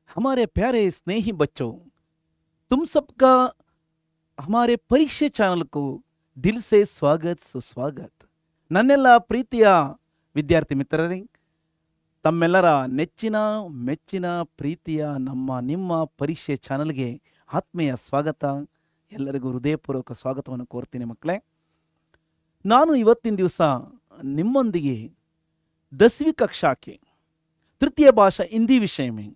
हमारे प्यारे स्नेही बच्चों, तुम सबका हमारे परीक्षे ಚಾನಲ್ को दिल से स्वागत सुस्वागत. ನನ್ನೆಲ್ಲ ಪ್ರೀತಿಯ ವಿದ್ಯಾರ್ಥಿ ಮಿತ್ರರೇ, ತಮ್ಮೆಲ್ಲರ ನೆಚ್ಚಿನ ಮೆಚ್ಚಿನ ಪ್ರೀತಿಯ ನಿಮ್ಮ ಪರೀಕ್ಷೆ ಚಾನಲ್ಗೆ ಆತ್ಮೀಯ ಸ್ವಾಗತ. ಎಲ್ಲರಿಗೂ ಹೃದಯಪೂರ್ವಕ ಸ್ವಾಗತವನ್ನು ಕೋರ್ತೀನಿ ಮಕ್ಕಳೇ. ನಾನು ಇವತ್ತಿನ ದಿವಸ ನಿಮ್ಮೊಂದಿಗೆ 10वीं कक्षा के तृतीय भाषा हिंदी विषय में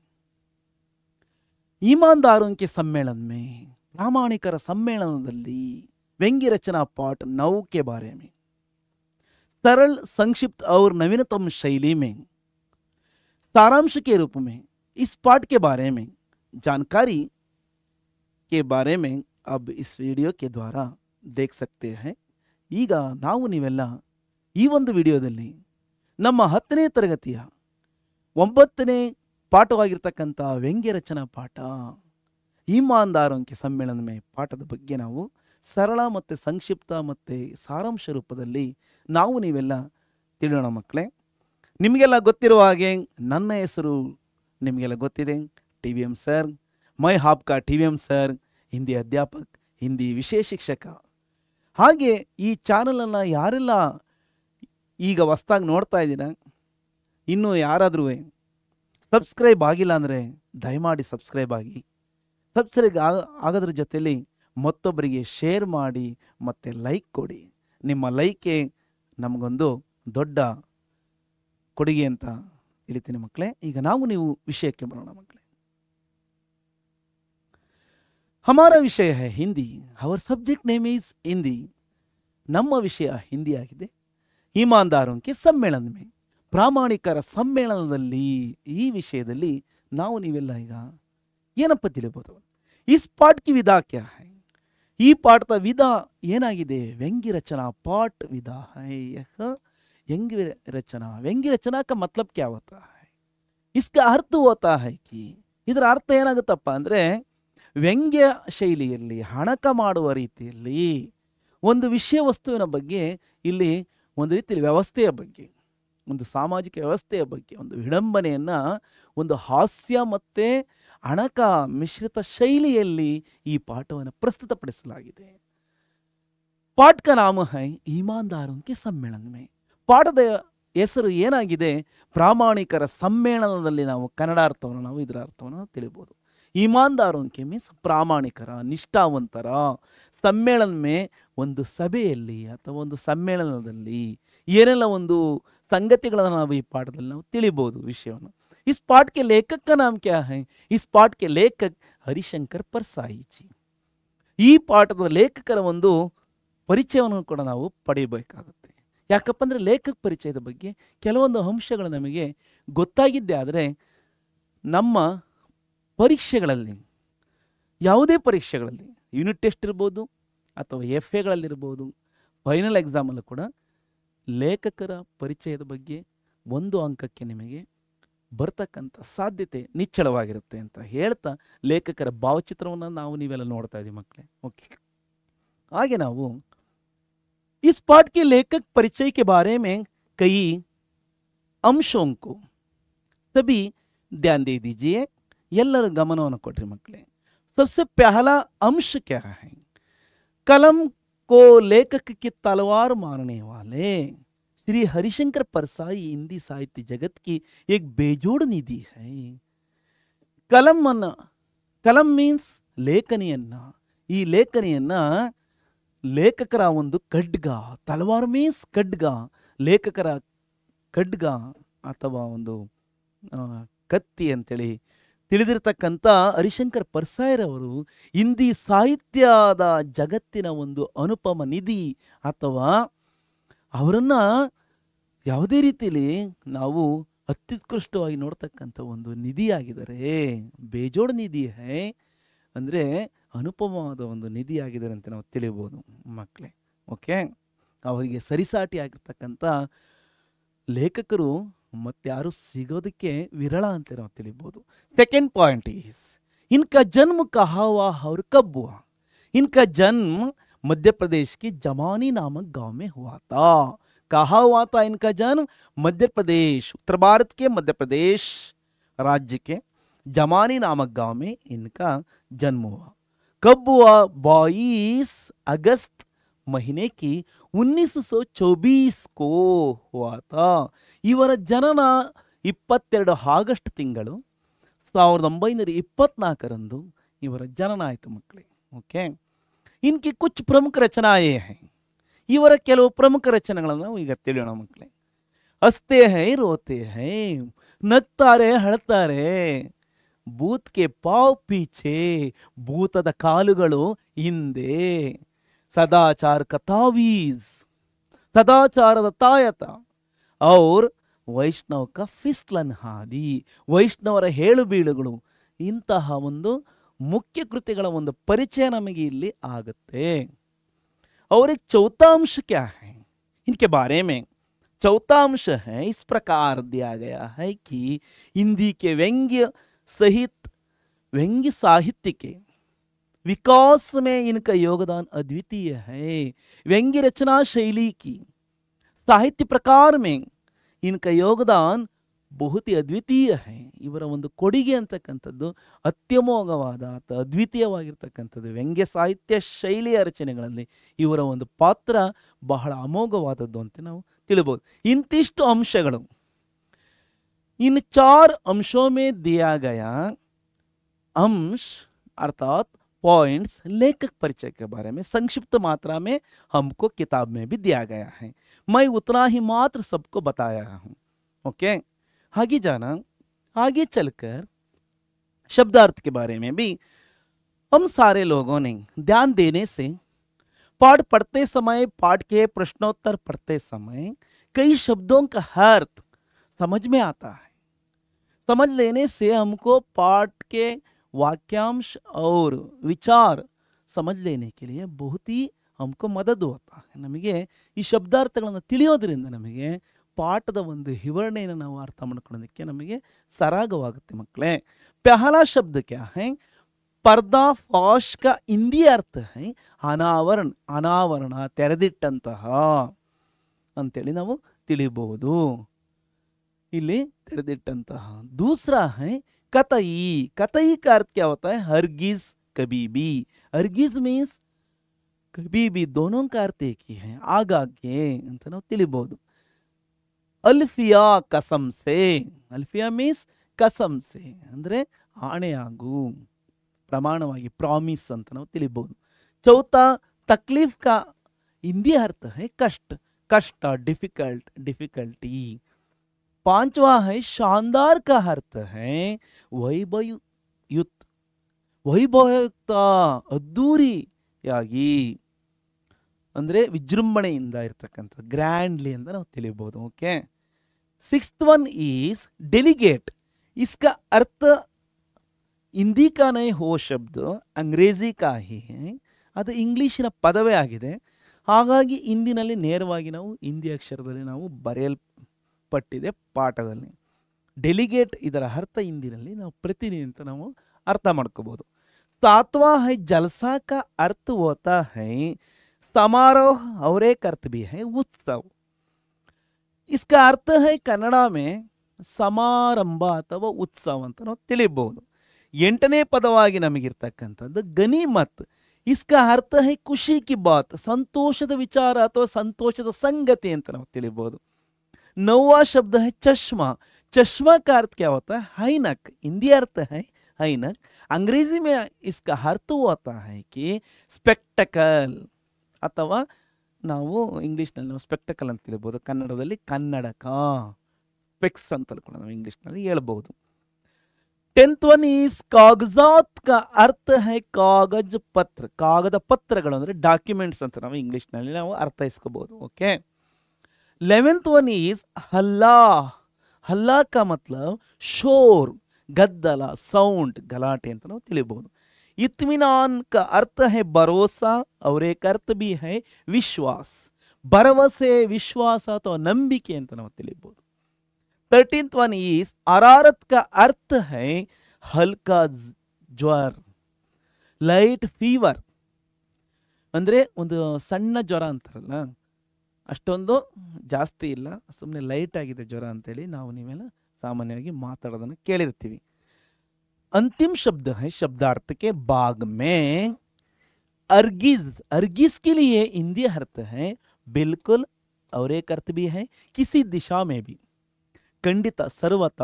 ईमानदारों के सम्मेलन में प्रामाणिकर सम्मेलनದಲ್ಲಿ व्यंग्य रचना पाठ 9 के बारे में सरल संक्षिप्त और नवीनतम शैली में सारांश के रूप में इस पाठ के बारे में जानकारी के बारे में अब इस वीडियो के द्वारा देख सकते हैं. ಈಗ ನಾವು ನೀವೆಲ್ಲ ಈ ಒಂದು ವಿಡಿಯೋದಲ್ಲಿ ನಮ್ಮ 10ನೇ ತರಗತಿಯ 9ನೇ ಪಾಠವಾಗಿರ್ತಕ್ಕಂಥ ವ್ಯಂಗ್ಯ ರಚನಾ ಪಾಠ ಈಮಾನ್ದಾರೋಂಕೆ ಸಮ್ಮೇಳನ ಮೇ ಪಾಠದ ಬಗ್ಗೆ ನಾವು ಸರಳ ಮತ್ತು ಸಂಕ್ಷಿಪ್ತ ಮತ್ತು ಸಾರಾಂಶ ರೂಪದಲ್ಲಿ ನಾವು ನೀವೆಲ್ಲ ತಿಳಿಯೋಣ ಮಕ್ಕಳೇ. ನಿಮಗೆಲ್ಲ ಗೊತ್ತಿರುವ ಹಾಗೆ ನನ್ನ ಹೆಸರು ನಿಮಗೆಲ್ಲ ಗೊತ್ತಿದೆ, TVM ಸರ್. ಮೈ ಹಾಪ್ಕಾ TVM ಸರ್, ಹಿಂದಿ ಅಧ್ಯಾಪಕ, ಹಿಂದಿ ವಿಷಯ ಶಿಕ್ಷಕ. ಹಾಗೆ ಈ ಚಾನಲನ್ನು ಯಾರೆಲ್ಲ ಈಗ ಹೊಸ್ದಾಗಿ ನೋಡ್ತಾ ಇದ್ದೀರಾ, ಇನ್ನೂ ಯಾರಾದರೂ ಸಬ್ಸ್ಕ್ರೈಬ್ ಆಗಿಲ್ಲ ಅಂದರೆ ದಯಮಾಡಿ ಸಬ್ಸ್ಕ್ರೈಬ್ ಆಗಿ. ಸಬ್ಸ್ಕ್ರೈಬ್ ಆಗೋದ್ರ ಜೊತೆಯಲ್ಲಿ ಮತ್ತೊಬ್ಬರಿಗೆ ಶೇರ್ ಮಾಡಿ ಮತ್ತು ಲೈಕ್ ಕೊಡಿ. ನಿಮ್ಮ ಲೈಕೆ ನಮಗೊಂದು ದೊಡ್ಡ ಕೊಡುಗೆ ಅಂತ ತಿಳಿತೀನಿ ಮಕ್ಕಳೇ. ಈಗ ನಾವು ನೀವು ವಿಷಯಕ್ಕೆ ಬರೋಣ ಮಕ್ಕಳೇ. ಹಮಾರ ವಿಷಯ ಹೈ Hindi, our subject name is Hindi. ನಮ್ಮ ವಿಷಯ ಹಿಂದಿ ಆಗಿದೆ. ಈಮಾನ್ದಾರೋಂಕೆ ಸಮ್ಮೇಳನ ಮೇ, ಪ್ರಾಮಾಣಿಕರ ಸಮ್ಮೇಳನದಲ್ಲಿ, ಈ ವಿಷಯದಲ್ಲಿ ನಾವು ನೀವೆಲ್ಲ ಈಗ ಏನಪ್ಪ ತಿಳಿಬೋದು. ಇಸ್ ಪಾಠ ಕಿ ವಿಧಾ ಕ್ಯಾ ಹೈ, ಈ ಪಾಠದ ವಿಧ ಏನಾಗಿದೆ. ವ್ಯಂಗ್ಯ ರಚನಾ पाठ विधा है. यह व्यंग्य रचना, व्यंग्य रचना का मतलब क्या होता है, इसका अर्थ होता है कि ಇದರ ಅರ್ಥ ಏನಾಗುತ್ತಪ್ಪ ಅಂದರೆ, ವ್ಯಂಗ್ಯ ಶೈಲಿಯಲ್ಲಿ ಹಣಕ ಮಾಡುವ ರೀತಿಯಲ್ಲಿ ಒಂದು ವಿಷಯ ವಸ್ತುವಿನ ಬಗ್ಗೆ, ಇಲ್ಲಿ ಒಂದು ರೀತಿಯಲ್ಲಿ ವ್ಯವಸ್ಥೆಯ ಬಗ್ಗೆ, ಒಂದು ಸಾಮಾಜಿಕ ವ್ಯವಸ್ಥೆಯ ಬಗ್ಗೆ, ಒಂದು ವಿಡಂಬನೆಯನ್ನು ಒಂದು ಹಾಸ್ಯ ಮತ್ತು ಹಣಕ ಮಿಶ್ರಿತ ಶೈಲಿಯಲ್ಲಿ ಈ ಪಾಠವನ್ನು ಪ್ರಸ್ತುತಪಡಿಸಲಾಗಿದೆ. ಪಾಠ ಕ ನಾಮ ಹೈ ಈಮಾನ್ದಾರೋಂಕೆ ಸಮ್ಮೇಳನ ಮೇ. ಪಾಠದ ಹೆಸರು ಏನಾಗಿದೆ, ಪ್ರಾಮಾಣಿಕರ ಸಮ್ಮೇಳನದಲ್ಲಿ. ನಾವು ಕನ್ನಡ ಅರ್ಥವನ್ನು ನಾವು ಇದರ ಅರ್ಥವನ್ನು ತಿಳಿಬೋದು. ಈಮಾನ್ದಾರೋಂಕೆ ಮೀನ್ಸ್ ಪ್ರಾಮಾಣಿಕರ, ನಿಷ್ಠಾವಂತರ. ಸಮ್ಮೇಳನ ಮೇ ಒಂದು ಸಭೆಯಲ್ಲಿ ಅಥವಾ ಒಂದು ಸಮ್ಮೇಳನದಲ್ಲಿ ಏನೆಲ್ಲ ಒಂದು ಸಂಗತಿಗಳನ್ನು ನಾವು ಈ ಪಾಠದಲ್ಲಿ ನಾವು ತಿಳಿಬೋದು ವಿಷಯವನ್ನು. इस पाठ के लेखक का नाम क्या है, इस पाठ के लेखक ಹರಿಶಂಕರ್ ಪರ್ಸಾಯಿ ಜಿ. ಈ ಪಾಠದ ಲೇಖಕರ ಒಂದು ಪರಿಚಯವನ್ನು ಕೂಡ ನಾವು ಪಡೆಯಬೇಕಾಗುತ್ತೆ. ಯಾಕಪ್ಪ ಅಂದರೆ ಲೇಖಕ ಪರಿಚಯದ ಬಗ್ಗೆ ಕೆಲವೊಂದು ಅಂಶಗಳು ನಮಗೆ ಗೊತ್ತಾಗಿದ್ದೇ ಆದರೆ ನಮ್ಮ ಪರೀಕ್ಷೆಗಳಲ್ಲಿ, ಯಾವುದೇ ಪರೀಕ್ಷೆಗಳಲ್ಲಿ, ಯೂನಿಟ್ ಟೆಸ್ಟ್ ಇರ್ಬೋದು ಅಥವಾ FAಗಳಲ್ಲಿರ್ಬೋದು, ಫೈನಲ್ ಎಕ್ಸಾಮಲ್ಲೂ ಕೂಡ ಲೇಖಕರ ಪರಿಚಯದ ಬಗ್ಗೆ 1 ಅಂಕಕ್ಕೆ ನಿಮಗೆ ಬರ್ತಕ್ಕಂಥ ಸಾಧ್ಯತೆ ನಿಚ್ಚಳವಾಗಿರುತ್ತೆ ಅಂತ ಹೇಳ್ತಾ ಲೇಖಕರ ಭಾವಚಿತ್ರವನ್ನು ನಾವು ನೀವೆಲ್ಲ ನೋಡ್ತಾ ಇದ್ದೀವಿ ಮಕ್ಕಳೇ. ಓಕೆ, ಹಾಗೆ ನಾವು इस पाठ के लेखक परिचय के बारे में कई अंशों को सभी ध्यान दे दीजिए. ಎಲ್ಲರೂ ಗಮನವನ್ನು ಕೊಡ್ರಿ ಮಕ್ಕಳೇ. सबसे पहला अंश क्या है, कलम को लेखक की तलवार मारने वाले श्री हरिशंकर परसाई हिंदी साहित्य जगत की एक बेजोड़ निधि है. ಕಲಂ ಮೀನ್ಸ್ ಲೇಖನಿಯನ್ನ. ಈ ಲೇಖನಿಯನ್ನ ಲೇಖಕರ ಒಂದು ಖಡ್ಗ, ತಲವಾರು ಮೀನ್ಸ್ ಖಡ್ಗ, ಲೇಖಕರ ಖಡ್ಗ ಅಥವಾ ಒಂದು ಕತ್ತಿ ಅಂತೇಳಿ ತಿಳಿದಿರ್ತಕ್ಕಂಥ ಹರಿಶಂಕರ್ ಪರ್ಸಾಯಿರವರು ಹಿಂದಿ ಸಾಹಿತ್ಯದ ಜಗತ್ತಿನ ಒಂದು ಅನುಪಮ ನಿಧಿ, ಅಥವಾ ಅವರನ್ನು ಯಾವುದೇ ರೀತಿಯಲ್ಲಿ ನಾವು ಅತ್ಯುತ್ಕೃಷ್ಟವಾಗಿ ನೋಡ್ತಕ್ಕಂಥ ಒಂದು ನಿಧಿಯಾಗಿದ್ದಾರೆ. ಬೇಜೋಡ್ ನಿಧಿ ಹೈ ಅಂದರೆ ಅನುಪಮವಾದ ಒಂದು ನಿಧಿಯಾಗಿದ್ದಾರೆ ಅಂತ ನಾವು ತಿಳಿಬೋದು ಮಕ್ಕಳೇ. ಓಕೆ, ಅವರಿಗೆ ಸರಿಸಾಟಿ ಆಗಿರ್ತಕ್ಕಂಥ ಲೇಖಕರು ಮತ್ತಾರು ಸಿಗೋದಕ್ಕೆ ವಿರಳ ಅಂತ ನಾವು ತಿಳಿಬೋದು. ಸೆಕೆಂಡ್ ಪಾಯಿಂಟ್ ಈಸ್ ಇನ್ಕಾ ಜನ್ಮ ಕಹಾ ಹುವಾ और कब हुआ. इनका जन्म मध्य प्रदेश के जमानी नामक गांव में हुआ था. कहा हुआ था इनका जन्म मध्य प्रदेश, उत्तर भारत के मध्य प्रदेश राज्य के जमानी नामक गांव में इनका जन्म हुआ। कब हुआ? 22 अगस्त महीने की 1924 को हुआ था। ಇವರ ಜನನ 22 ಆಗಸ್ಟ್ ತಿಂಗಳು 1924 ಇವರ ಜನನ ಆಯಿತು ಮಕ್ಕಳೇ। ಓಕೆ, इनकी कुछ प्रमुख रचनाएं हैं। ಇವರ ಕೆಲವು ಪ್ರಮುಖ ರಚನೆಗಳನ್ನು ನಾವು ಈಗ ತಿಳಿಯೋಣ ಮಕ್ಕಳೇ। हंसते हैं रोते हैं, ನಗ್ತಾರೆ ಅಳ್ತಾರೆ, ಭೂತ್ ಕೆ ಪಾವ್ ಪೀಛೆ, ಭೂತದ ಕಾಲುಗಳು ಹಿಂದೆ, ಸದಾಚಾರ का तावीज, ಸದಾಚಾರದ ತಾಯತ, और ವೈಷ್ಣವ का फिसलन हादी, ವೈಷ್ಣವರ ಹೇಳು ಬೀಳುಗಳು, ಇಂತಹ ಒಂದು ಮುಖ್ಯ ಕೃತಿಗಳ ಒಂದು ಪರಿಚಯ ನಮಗೆ ಇಲ್ಲಿ ಆಗುತ್ತೆ। और एक चौथा अंश क्या है इनके बारे में? चौथा अंश है, इस प्रकार दिया गया है कि हिंदी के व्यंग्य सहित व्यंग्य साहित्य के विकास में इनका योगदान अद्वितीय है। व्यंग्य रचना शैली की साहित्य प्रकार में इनका योगदान बहुत ही ಅದ್ವಿತೀಯ है। ಇವರ ಒಂದು ಕೊಡುಗೆ ಅಂತಕ್ಕಂಥದ್ದು ಅತ್ಯಮೋಘವಾದ ಅಥವಾ ಅದ್ವಿತೀಯವಾಗಿರ್ತಕ್ಕಂಥದ್ದು। ವ್ಯಂಗ್ಯ ಸಾಹಿತ್ಯ ಶೈಲಿಯ ರಚನೆಗಳಲ್ಲಿ ಇವರ ಒಂದು ಪಾತ್ರ ಬಹಳ ಅಮೋಘವಾದದ್ದು ಅಂತ ನಾವು ತಿಳಿಬಹುದು। ಇಂತಿಷ್ಟು ಅಂಶಗಳು इन 4 अंशों में दिया गया अंश अर्थात पॉइंट्स लेखक परिचय के बारे में संक्षिप्त मात्रा में हमको किताब में भी दिया गया है। मैं उतना ही मात्र सबको बताया हूँ। ओके, आगे जाना, आगे चलकर शब्दार्थ के बारे में भी हम सारे लोगों ने ध्यान देने से पाठ पढ़ते समय, पाठ के प्रश्नोत्तर पढ़ते समय कई शब्दों का अर्थ समझ में आता है। समझ लेने से हमको पाठ के वाक्यांश और विचार समझ लेने के लिए बहुत ही हमको मदद होता है। ನಮಗೆ ಈ ಶಬ್ದಾರ್ಥಗಳನ್ನು ತಿಳಿಯೋದ್ರಿಂದ ನಮಗೆ ಪಾಠದ ಒಂದು ವಿವರಣೆಯನ್ನು ನಾವು ಅರ್ಥ ಮಾಡ್ಕೊಳ್ಳೋದಕ್ಕೆ ನಮಗೆ ಸರಾಗವಾಗುತ್ತೆ ಮಕ್ಕಳೇ। पहला शब्द क्या है? पर्दाफाश का हिंदी अर्थ है ಅನಾವರಣ, ಅನಾವರಣ, ತೆರೆದಿಟ್ಟಂತಹ ಅಂತೇಳಿ ನಾವು ತಿಳಿಬಹುದು। ಇಲ್ಲಿ ತೆರೆದಿಟ್ಟಂತಹ। दूसरा है कतई, कतई का अर्थ क्या होता है? हरगिज कभी भी। हरगिज मीन्स कभी भी, दोनों का अर्थ एक ही है, ಆಗಾಗ್ಗೆ ಅಂತ ನಾವು ತಿಳಿಬಹುದು। ಅಲ್ಫಿಯಾ ಕಸಂ ಸೆ, ಅಲ್ಫಿಯಾ ಮೀನ್ಸ್ ಕಸಂ ಸೆ ಅಂದರೆ ಆಣೆಯಾಗು, ಪ್ರಮಾಣವಾಗಿ, ಪ್ರಾಮಿಸ್ ಅಂತ ನಾವು ತಿಳಿಬಹುದು। ಚೌಥಾ तकलीफ का हिंदी अर्थ है कष्ट, कष्ट, डिफिकल्ट, डिफिकल्टी। पांचवा है शानदार का अर्थ है वैभवयुक्त, ವೈಭವಯುಕ್ತ, ಅದ್ದೂರಿಯಾಗಿ ಅಂದರೆ ವಿಜೃಂಭಣೆಯಿಂದ ಇರ್ತಕ್ಕಂಥ, ಗ್ರ್ಯಾಂಡ್ಲಿ ಅಂತ ನಾವು ತಿಳಿಬಹುದು। Okay, sixth one is delegate. इसका अर्थ हिंदी का नहीं हो शब्द अंग्रेजी का ही है, ಅದು ಇಂಗ್ಲಿಷಿನ ಪದವೇ ಆಗಿದೆ। ಹಾಗಾಗಿ ಹಿಂದಿನಲ್ಲಿ ನೇರವಾಗಿ ನಾವು ಹಿಂದಿ ಅಕ್ಷರದಲ್ಲಿ ನಾವು ಬರೆಯಲ್ಪಟ್ಟಿದೆ ಪಾಠದಲ್ಲಿ। ಡೆಲಿಗೇಟ್ ಇದರ ಅರ್ಥ ಹಿಂದಿನಲ್ಲಿ ನಾವು ಪ್ರತಿನಿಧಿ ಅಂತ ನಾವು अर्थ ಮಾಡ್ಕೋಬಹುದು। सातवां है जलसा का अर्थ होता है समारोह, और एक अर्थ भी है उत्सव। इसका अर्थ है कन्नड़ा में ಸಮಾರಂಭ ಅಥವಾ ಉತ್ಸವ ಅಂತ ನಾವು ತಿಳಿಬಹುದು। ಎಂಟನೇ ಪದವಾಗಿ ನಮಗಿರ್ತಕ್ಕಂಥದ್ದು ಗನಿಮತ್। इसका अर्थ है ಖುಷಿ ಕಿ ಬಾತ್, ಸಂತೋಷದ ವಿಚಾರ ಅಥವಾ ಸಂತೋಷದ ಸಂಗತಿ ಅಂತ ನಾವು ತಿಳಿಬಹುದು। नौवा शब्द है चश्मा। चश्मा का अर्थ क्या होता है? हैनक। हिंदी अर्थ है हैनक, अंग्रेजी में इसका अर्थ होता है कि स्पेक्टकल, ಅಥವಾ ನಾವು ಇಂಗ್ಲಿಷ್ನಲ್ಲಿ ನಾವು ಸ್ಪೆಕ್ಟಕಲ್ ಅಂತ ಹೇಳ್ಬೋದು, ಕನ್ನಡದಲ್ಲಿ ಕನ್ನಡಕ, ಸ್ಪೆಕ್ಸ್ ಅಂತ ನಾವು ಇಂಗ್ಲಿಷ್ನಲ್ಲಿ ಹೇಳ್ಬೋದು। 10th वन इज कागजात का अर्थ है कागज पत्र, ಕಾಗದ ಪತ್ರಗಳು ಅಂದರೆ ಡಾಕ್ಯುಮೆಂಟ್ಸ್ ಅಂತ ನಾವು ಇಂಗ್ಲಿಷ್ನಲ್ಲಿ ನಾವು ಅರ್ಥೈಸ್ಕೋಬಹುದು। ಓಕೆ, 11th वन इज हल्ला। हल्ला का मतलब शोर, गद्दला, साउंड, गलाटे ಅಂತ ನಾವು ತಿಳಿಬಹುದು। इत्मीनान का अर्थ है भरोसा, और एक अर्थ भी है विश्वास, ಭರವಸೆ, ವಿಶ್ವಾಸ ಅಥವಾ ನಂಬಿಕೆ ಅಂತ ನಾವು ತಿಳಿಬಹುದು। 13th वन इज अरारत का अर्थ है हल्का ज्वर, ಲೈಟ್ ಫೀವರ್ ಅಂದರೆ ಒಂದು ಸಣ್ಣ ಜ್ವರ ಅಂತಾರಲ್ಲ, ಅಷ್ಟೊಂದು ಜಾಸ್ತಿ ಇಲ್ಲ, ಸುಮ್ಮನೆ ಲೈಟ್ ಆಗಿದೆ ಜ್ವರ ಅಂತೇಳಿ ನಾವು ನೀವೆಲ್ಲ ಸಾಮಾನ್ಯವಾಗಿ ಮಾತಾಡೋದನ್ನು ಕೇಳಿರ್ತೀವಿ। अंतिम शब्द है शब्दार्थ के भाग में अर्गिज। अर्गिज के लिए हिंदी अर्थ है बिल्कुल, और एक अर्थ भी है किसी दिशा में भी, ಖಂಡಿತ, ಸರ್ವತ,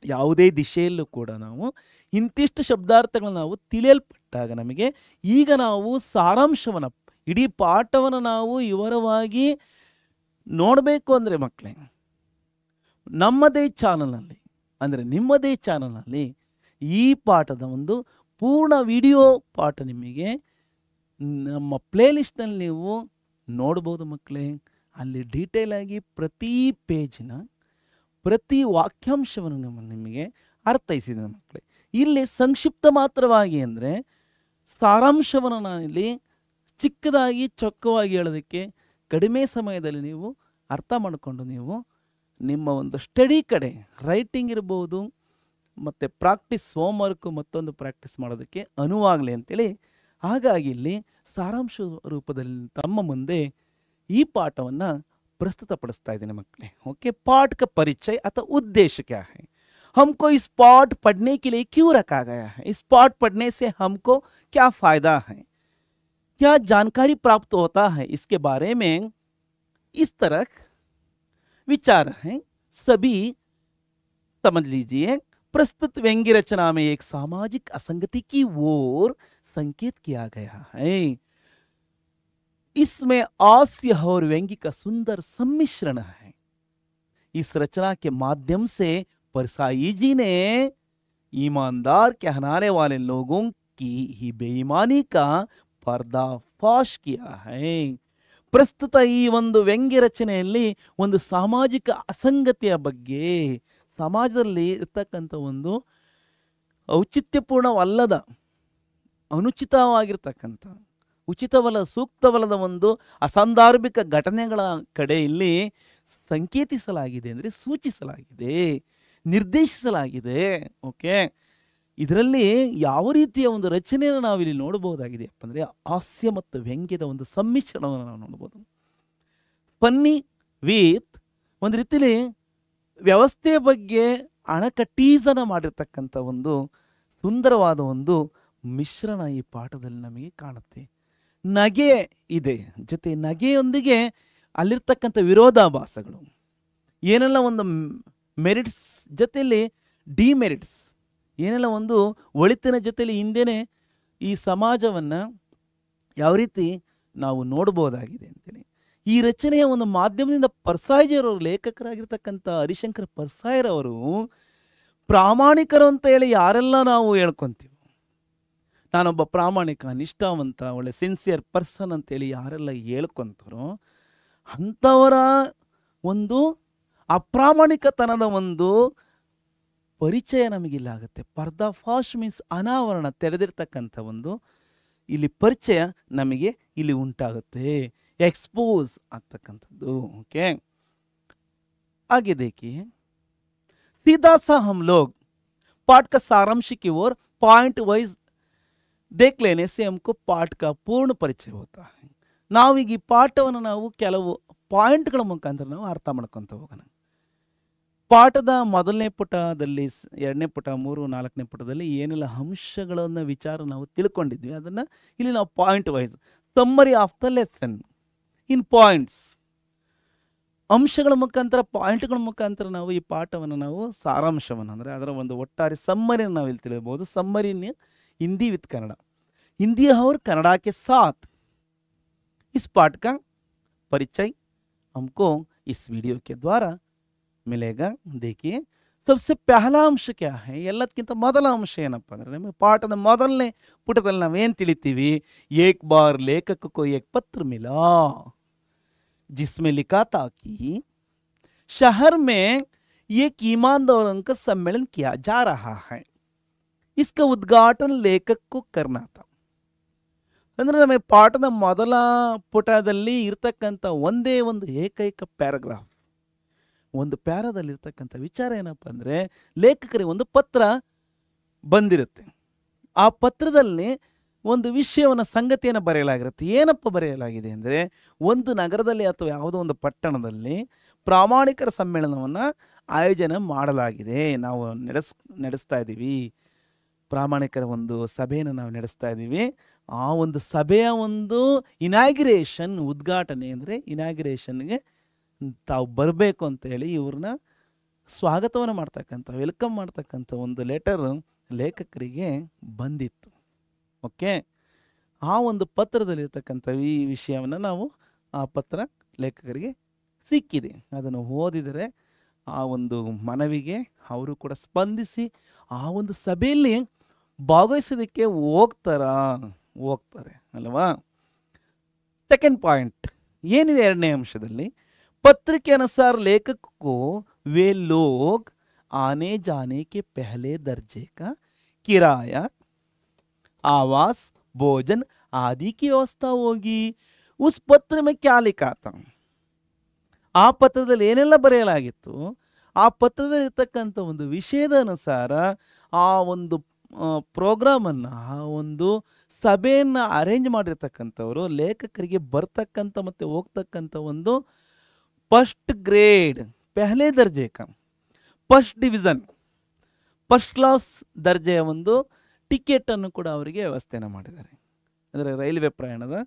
ಯಾವುದೇ ದಿಶೆಯಲ್ಲೂ ಕೂಡ ನಾವು ಇಂತಿಷ್ಟು ಶಬ್ದಾರ್ಥಗಳನ್ನು ನಾವು ತಿಳಿಯಲ್ಪಟ್ಟಾಗ ನಮಗೆ ಈಗ ನಾವು ಸಾರಾಂಶವನ್ನು, ಇಡೀ ಪಾಠವನ್ನು ನಾವು ವಿವರವಾಗಿ ನೋಡಬೇಕು ಅಂದರೆ ಮಕ್ಕಳೇ, ನಮ್ಮದೇ ಚಾನಲ್ನಲ್ಲಿ ಅಂದರೆ ನಿಮ್ಮದೇ ಚಾನಲ್ನಲ್ಲಿ ಈ ಪಾಠದ ಒಂದು ಪೂರ್ಣ ವಿಡಿಯೋ ಪಾಠ ನಿಮಗೆ ನಮ್ಮ ಪ್ಲೇಲಿಸ್ಟ್ನಲ್ಲಿ ನೀವು ನೋಡ್ಬೋದು ಮಕ್ಕಳೇ. ಅಲ್ಲಿ ಡೀಟೇಲ್ ಆಗಿ ಪ್ರತಿ ಪೇಜಿನ ಪ್ರತಿ ವಾಕ್ಯಾಂಶವನ್ನು ನಿಮಗೆ ಅರ್ಥೈಸಿದೆ ಮಕ್ಕಳೇ. ಇಲ್ಲಿ ಸಂಕ್ಷಿಪ್ತ ಮಾತ್ರವಾಗಿ ಅಂದರೆ ಸಾರಾಂಶವನ್ನು ನಾನಿಲ್ಲಿ ಚಿಕ್ಕದಾಗಿ ಚೊಕ್ಕವಾಗಿ ಹೇಳೋದಕ್ಕೆ ಕಡಿಮೆ ಸಮಯದಲ್ಲಿ ನೀವು ಅರ್ಥ ಮಾಡಿಕೊಂಡು ನೀವು ನಿಮ್ಮ ಒಂದು ಸ್ಟಡಿ ಕಡೆ ರೈಟಿಂಗ್ ಇರ್ಬೋದು ಮತ್ತು ಪ್ರಾಕ್ಟೀಸ್, ಹೋಮ್ವರ್ಕು ಮತ್ತೊಂದು ಪ್ರಾಕ್ಟೀಸ್ ಮಾಡೋದಕ್ಕೆ ಅನುವಾಗಲಿ ಅಂತೇಳಿ, ಹಾಗಾಗಿ ಇಲ್ಲಿ ಸಾರಾಂಶ ರೂಪದಲ್ಲಿ ತಮ್ಮ ಮುಂದೆ ಈ ಪಾಠವನ್ನು प्रस्तुतपडिस्ता इದ್ದೀನಿ मಕ್ಕಳೇ. ओके, पाठ का परिचय अथवा उद्देश्य क्या है, हमको इस पाठ पढ़ने के लिए क्यों रखा गया है, इस पाठ पढ़ने से हमको क्या फायदा है, क्या जानकारी प्राप्त होता है, इसके बारे में इस तरह विचार हैं, सभी समझ लीजिए. प्रस्तुत व्यंग्य रचना में एक सामाजिक असंगति की ओर संकेत किया गया है. इसमें हास्य और व्यंग्य का सुंदर सम्मिश्रण है. इस रचना के माध्यम से परसाई जी ने ईमानदार कहलाने वाले लोगों की ही बेईमानी का पर्दाफाश किया है. ಪ್ರಸ್ತುತ ಈ ಒಂದು ವ್ಯಂಗ್ಯ ರಚನೆಯಲ್ಲಿ ಒಂದು ಸಾಮಾಜಿಕ ಅಸಂಗತಿಯ ಬಗ್ಗೆ, ಸಮಾಜದಲ್ಲಿ ಇರ್ತಕ್ಕಂಥ ಒಂದು ಔಚಿತ್ಯಪೂರ್ಣವಲ್ಲದ, ಅನುಚಿತವಾಗಿರ್ತಕ್ಕಂಥ, ಉಚಿತವಲ್ಲ, ಸೂಕ್ತವಲ್ಲದ ಒಂದು ಅಸಾಂದರ್ಭಿಕ ಘಟನೆಗಳ ಕಡೆ ಇಲ್ಲಿ ಸಂಕೇತಿಸಲಾಗಿದೆ, ಅಂದರೆ ಸೂಚಿಸಲಾಗಿದೆ, ನಿರ್ದೇಶಿಸಲಾಗಿದೆ. ಓಕೆ, ಇದರಲ್ಲಿ ಯಾವ ರೀತಿಯ ಒಂದು ರಚನೆಯನ್ನು ನಾವಿಲ್ಲಿ ನೋಡಬಹುದಾಗಿದೆ ಅಂದರೆ ಹಾಸ್ಯ ಮತ್ತು ವ್ಯಂಗ್ಯದ ಒಂದು ಸಮ್ಮಿಶ್ರಣವನ್ನು ನಾವು ನೋಡ್ಬೋದು. ಫನ್ನಿ ವಿತ್ ಒಂದು ರೀತಿಯಲ್ಲಿ ವ್ಯವಸ್ಥೆಯ ಬಗ್ಗೆ ಅಣಕಟೀಸನ ಮಾಡಿರ್ತಕ್ಕಂಥ ಒಂದು ಸುಂದರವಾದ ಒಂದು ಮಿಶ್ರಣ ಈ ಪಾಠದಲ್ಲಿ ನಮಗೆ ಕಾಣುತ್ತೆ. ನಗೆ ಇದೆ, ಜೊತೆ ನಗೆಯೊಂದಿಗೆ ಅಲ್ಲಿರ್ತಕ್ಕಂಥ ವಿರೋಧಾಭಾಸಗಳು, ಏನೆಲ್ಲ ಒಂದು ಮೆರಿಟ್ಸ್ ಜೊತೆಯಲ್ಲಿ ಡಿಮೆರಿಟ್ಸ್, ಏನೆಲ್ಲ ಒಂದು ಒಳಿತಿನ ಜೊತೆಯಲ್ಲಿ ಹಿಂದೆಯೇ ಈ ಸಮಾಜವನ್ನು ಯಾವ ರೀತಿ ನಾವು ನೋಡ್ಬೋದಾಗಿದೆ ಅಂತೇಳಿ ಈ ರಚನೆಯ ಒಂದು ಮಾಧ್ಯಮದಿಂದ ಪರ್ಸಾಯಿರವರು, ಲೇಖಕರಾಗಿರ್ತಕ್ಕಂಥ ಹರಿಶಂಕರ್ ಪರ್ಸಾಯಿರವರು ಪ್ರಾಮಾಣಿಕರು ಅಂತ ಹೇಳಿ ಯಾರೆಲ್ಲ ನಾವು ಹೇಳ್ಕೊತೀವಿ, ನಾನೊಬ್ಬ ಪ್ರಾಮಾಣಿಕ, ನಿಷ್ಠಾವಂತ, ಒಳ್ಳೆ ಸಿನ್ಸಿಯರ್ ಪರ್ಸನ್ ಅಂತೇಳಿ ಯಾರೆಲ್ಲ ಹೇಳ್ಕೊಂತಾರೋ ಅಂಥವರ ಒಂದು ಅಪ್ರಾಮಾಣಿಕತನದ ಒಂದು ಪರಿಚಯ ನಮಗಿಲ್ಲ ಆಗುತ್ತೆ. ಪರ್ದಾಫಾಶ್ ಮೀನ್ಸ್ ಅನಾವರಣ, ತೆರೆದಿರ್ತಕ್ಕಂಥ ಒಂದು ಇಲ್ಲಿ ಪರಿಚಯ ನಮಗೆ ಇಲ್ಲಿ ಉಂಟಾಗುತ್ತೆ, एक्सपोज ಆಗ್ತಕ್ಕಂಥದ್ದು. ओके, आगे देखिए, सीधा सा हम लोग पाठ का सारांश की ओर पॉइंट वाइज देख लेने से हमको पाठ का पूर्ण परिचय होता है. ನಾವೀಗ ಈ ಪಾಠವನ್ನು ನಾವು ಕೆಲವು ಪಾಯಿಂಟ್ಗಳ ಮುಖಾಂತರ ನಾವು ಅರ್ಥ ಮಾಡ್ಕೊತ ಹೋಗೋಣ. ಪಾಠದ ಮೊದಲನೇ ಪುಟದಲ್ಲಿ, ಎರಡನೇ ಪುಟ, 3, 4ನೇ ಪುಟದಲ್ಲಿ ಏನೆಲ್ಲ ಅಂಶಗಳನ್ನು ವಿಚಾರ ನಾವು ತಿಳ್ಕೊಂಡಿದ್ವಿ ಅದನ್ನು ಇಲ್ಲಿ ನಾವು point wise summary of the lesson in points, ಅಂಶಗಳ ಮುಖಾಂತರ, ಪಾಯಿಂಟ್ಗಳ ಮುಖಾಂತರ ನಾವು ಈ ಪಾಠವನ್ನು ನಾವು ಸಾರಾಂಶವನ್ನು ಅಂದರೆ ಅದರ ಒಂದು ಒಟ್ಟಾರೆ ಸಮ್ಮರಿಯನ್ನು ನಾವು ಇಲ್ಲಿ ತಿಳಿಯಬಹುದು. ಸಮ್ಮರಿ हिंदी विथ कन्नड़, हिंदी और कन्नड़ा के साथ इस पाठ का परिचय हमको इस वीडियो के द्वारा मिलेगा. देखिए, सबसे पहला अंश क्या है, ಎಲ್ಲದಕ್ಕಿಂತ ಮೊದಲ ಅಂಶ ಏನಪ್ಪ ಅಂದರೆ ನಮಗೆ ಪಾಠದ ಮೊದಲನೇ ಪುಟದಲ್ಲಿ ನಾವೇನು ತಿಳಿತೀವಿ, एक बार लेखक को एक पत्र मिला जिसमें लिखा था कि शहर में एक ईमानदारों का सम्मेलन किया जा रहा है, इसका उद्घाटन लेखक को करना था. ಅಂದರೆ ನಮಗೆ ಪಾಠದ ಮೊದಲ ಪುಟದಲ್ಲಿ ಇರ್ತಕ್ಕಂಥ ಒಂದೇ ಒಂದು ಏಕೈಕ ಪ್ಯಾರಾಗ್ರಾಫ್, ಒಂದು ಪ್ಯಾರಾದಲ್ಲಿರ್ತಕ್ಕಂಥ ವಿಚಾರ ಏನಪ್ಪ ಅಂದರೆ ಲೇಖಕರಿಗೆ ಒಂದು ಪತ್ರ ಬಂದಿರುತ್ತೆ. ಆ ಪತ್ರದಲ್ಲಿ ಒಂದು ವಿಷಯವನ್ನು, ಸಂಗತಿಯನ್ನು ಬರೆಯಲಾಗಿರುತ್ತೆ. ಏನಪ್ಪ ಬರೆಯಲಾಗಿದೆ ಅಂದರೆ, ಒಂದು ನಗರದಲ್ಲಿ ಅಥವಾ ಯಾವುದೋ ಒಂದು ಪಟ್ಟಣದಲ್ಲಿ ಪ್ರಾಮಾಣಿಕರ ಸಮ್ಮೇಳನವನ್ನು ಆಯೋಜನೆ ಮಾಡಲಾಗಿದೆ, ನಾವು ನಡೆಸ್ತಾ ಇದ್ದೀವಿ ಪ್ರಾಮಾಣಿಕರ ಒಂದು ಸಭೆಯನ್ನು ನಾವು ನಡೆಸ್ತಾ ಇದ್ದೀವಿ. ಆ ಒಂದು ಸಭೆಯ ಒಂದು ಇನಾಗ್ರೇಷನ್, ಉದ್ಘಾಟನೆ ಅಂದರೆ ಇನಾಗ್ರೇಷನ್ಗೆ ತಾವು ಬರಬೇಕು ಅಂತೇಳಿ ಇವ್ರನ್ನ ಸ್ವಾಗತವನ್ನು ಮಾಡ್ತಕ್ಕಂಥ, ವೆಲ್ಕಮ್ ಮಾಡ್ತಕ್ಕಂಥ ಒಂದು ಲೆಟರ್ ಲೇಖಕರಿಗೆ ಬಂದಿತ್ತು. ಓಕೆ, ಆ ಒಂದು ಪತ್ರದಲ್ಲಿರ್ತಕ್ಕಂಥ ಈ ವಿಷಯವನ್ನು ನಾವು ಆ ಪತ್ರ ಲೇಖಕರಿಗೆ ಸಿಕ್ಕಿದೆ. ಅದನ್ನು ಓದಿದರೆ ಆ ಒಂದು ಮನವಿಗೆ ಅವರು ಕೂಡ ಸ್ಪಂದಿಸಿ ಆ ಒಂದು ಸಭೆಯಲ್ಲಿ ಭಾಗವಹಿಸೋದಕ್ಕೆ ಹೋಗ್ತಾರೆ ಅಲ್ವಾ. ಸೆಕೆಂಡ್ ಪಾಯಿಂಟ್ ಏನಿದೆ ಎರಡನೇ ಅಂಶದಲ್ಲಿ, पत्र के अनुसार लेखक को वे लोग आने जाने के पहले दर्जे का किराया, आवास, भोजन आदि की व्यवस्था होगी. उस पत्र में क्या लिखा था? ಆ ಪತ್ರದಲ್ಲಿ ಏನೆಲ್ಲ ಬರೆಯಲಾಗಿತ್ತು, ಆ ಪತ್ರದಲ್ಲಿರ್ತಕ್ಕಂಥ ಒಂದು ವಿಷಯದ ಅನುಸಾರ ಆ ಒಂದು ಪ್ರೋಗ್ರಾಮನ್ನು, ಆ ಒಂದು ಸಭೆಯನ್ನು ಅರೇಂಜ್ ಮಾಡಿರ್ತಕ್ಕಂಥವರು ಲೇಖಕರಿಗೆ ಬರ್ತಕ್ಕಂಥ ಮತ್ತು ಹೋಗ್ತಕ್ಕಂಥ ಒಂದು ಫಸ್ಟ್ ಗ್ರೇಡ್, ಪೆಹಲೆ ದರ್ಜೆ ಕ ಫಸ್ಟ್ ಡಿವಿಷನ್, ಫಸ್ಟ್ ಕ್ಲಾಸ್ ದರ್ಜೆಯ ಒಂದು ಟಿಕೆಟನ್ನು ಕೂಡ ಅವರಿಗೆ ವ್ಯವಸ್ಥೆಯನ್ನು ಮಾಡಿದ್ದಾರೆ. ಅಂದರೆ ರೈಲ್ವೆ ಪ್ರಯಾಣದ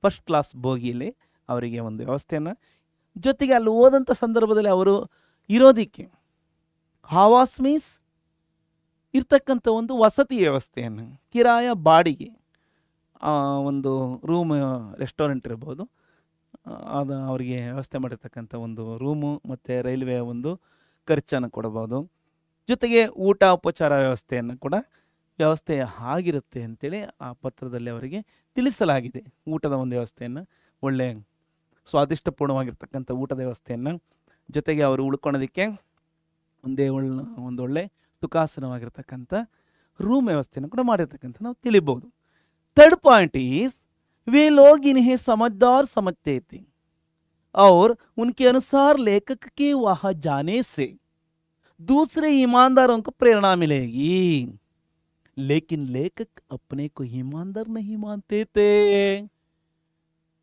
ಫಸ್ಟ್ ಕ್ಲಾಸ್ ಬೋಗಿಯಲ್ಲಿ ಅವರಿಗೆ ಒಂದು ವ್ಯವಸ್ಥೆಯನ್ನು, ಜೊತೆಗೆ ಅಲ್ಲಿ ಹೋದಂಥ ಸಂದರ್ಭದಲ್ಲಿ ಅವರು ಇರೋದಕ್ಕೆ ಆವಾಸ್ ಮೀನ್ಸ್ ಇರ್ತಕ್ಕಂಥ ಒಂದು ವಸತಿ ವ್ಯವಸ್ಥೆಯನ್ನು, ಕಿರಾಯ ಬಾಡಿಗೆ, ಒಂದು ರೂಮ್, ರೆಸ್ಟೋರೆಂಟ್ ಇರ್ಬೋದು, ಅದು ಅವರಿಗೆ ವ್ಯವಸ್ಥೆ ಮಾಡಿರ್ತಕ್ಕಂಥ ಒಂದು ರೂಮು ಮತ್ತು ರೈಲ್ವೆ ಒಂದು ಖರ್ಚನ್ನು ಕೊಡಬಹುದು. ಜೊತೆಗೆ ಊಟ ಉಪಚಾರ ವ್ಯವಸ್ಥೆಯನ್ನು ಕೂಡ ವ್ಯವಸ್ಥೆ ಆಗಿರುತ್ತೆ ಅಂತೇಳಿ ಆ ಪತ್ರದಲ್ಲಿ ಅವರಿಗೆ ತಿಳಿಸಲಾಗಿದೆ. ಊಟದ ಒಂದು ವ್ಯವಸ್ಥೆಯನ್ನು, ಒಳ್ಳೆ ಸ್ವಾದಿಷ್ಟಪೂರ್ಣವಾಗಿರ್ತಕ್ಕಂಥ ಊಟದ ವ್ಯವಸ್ಥೆಯನ್ನು, ಜೊತೆಗೆ ಅವರು ಉಳ್ಕೊಳ್ಳೋದಕ್ಕೆ ಒಂದೊಳ್ಳೆ ಸುಖಾಸನವಾಗಿರ್ತಕ್ಕಂಥ ರೂಮ್ ವ್ಯವಸ್ಥೆಯನ್ನು ಕೂಡ ಮಾಡಿರ್ತಕ್ಕಂಥ ನಾವು ತಿಳಿಬೋದು. थर्ड पॉइंट इज वे लोग इन्हें समझदार समझते थे और उनके अनुसार लेखक के वहां जाने से दूसरे ईमानदारों को प्रेरणा मिलेगी, लेकिन लेखक अपने को ईमानदार नहीं मानते थे.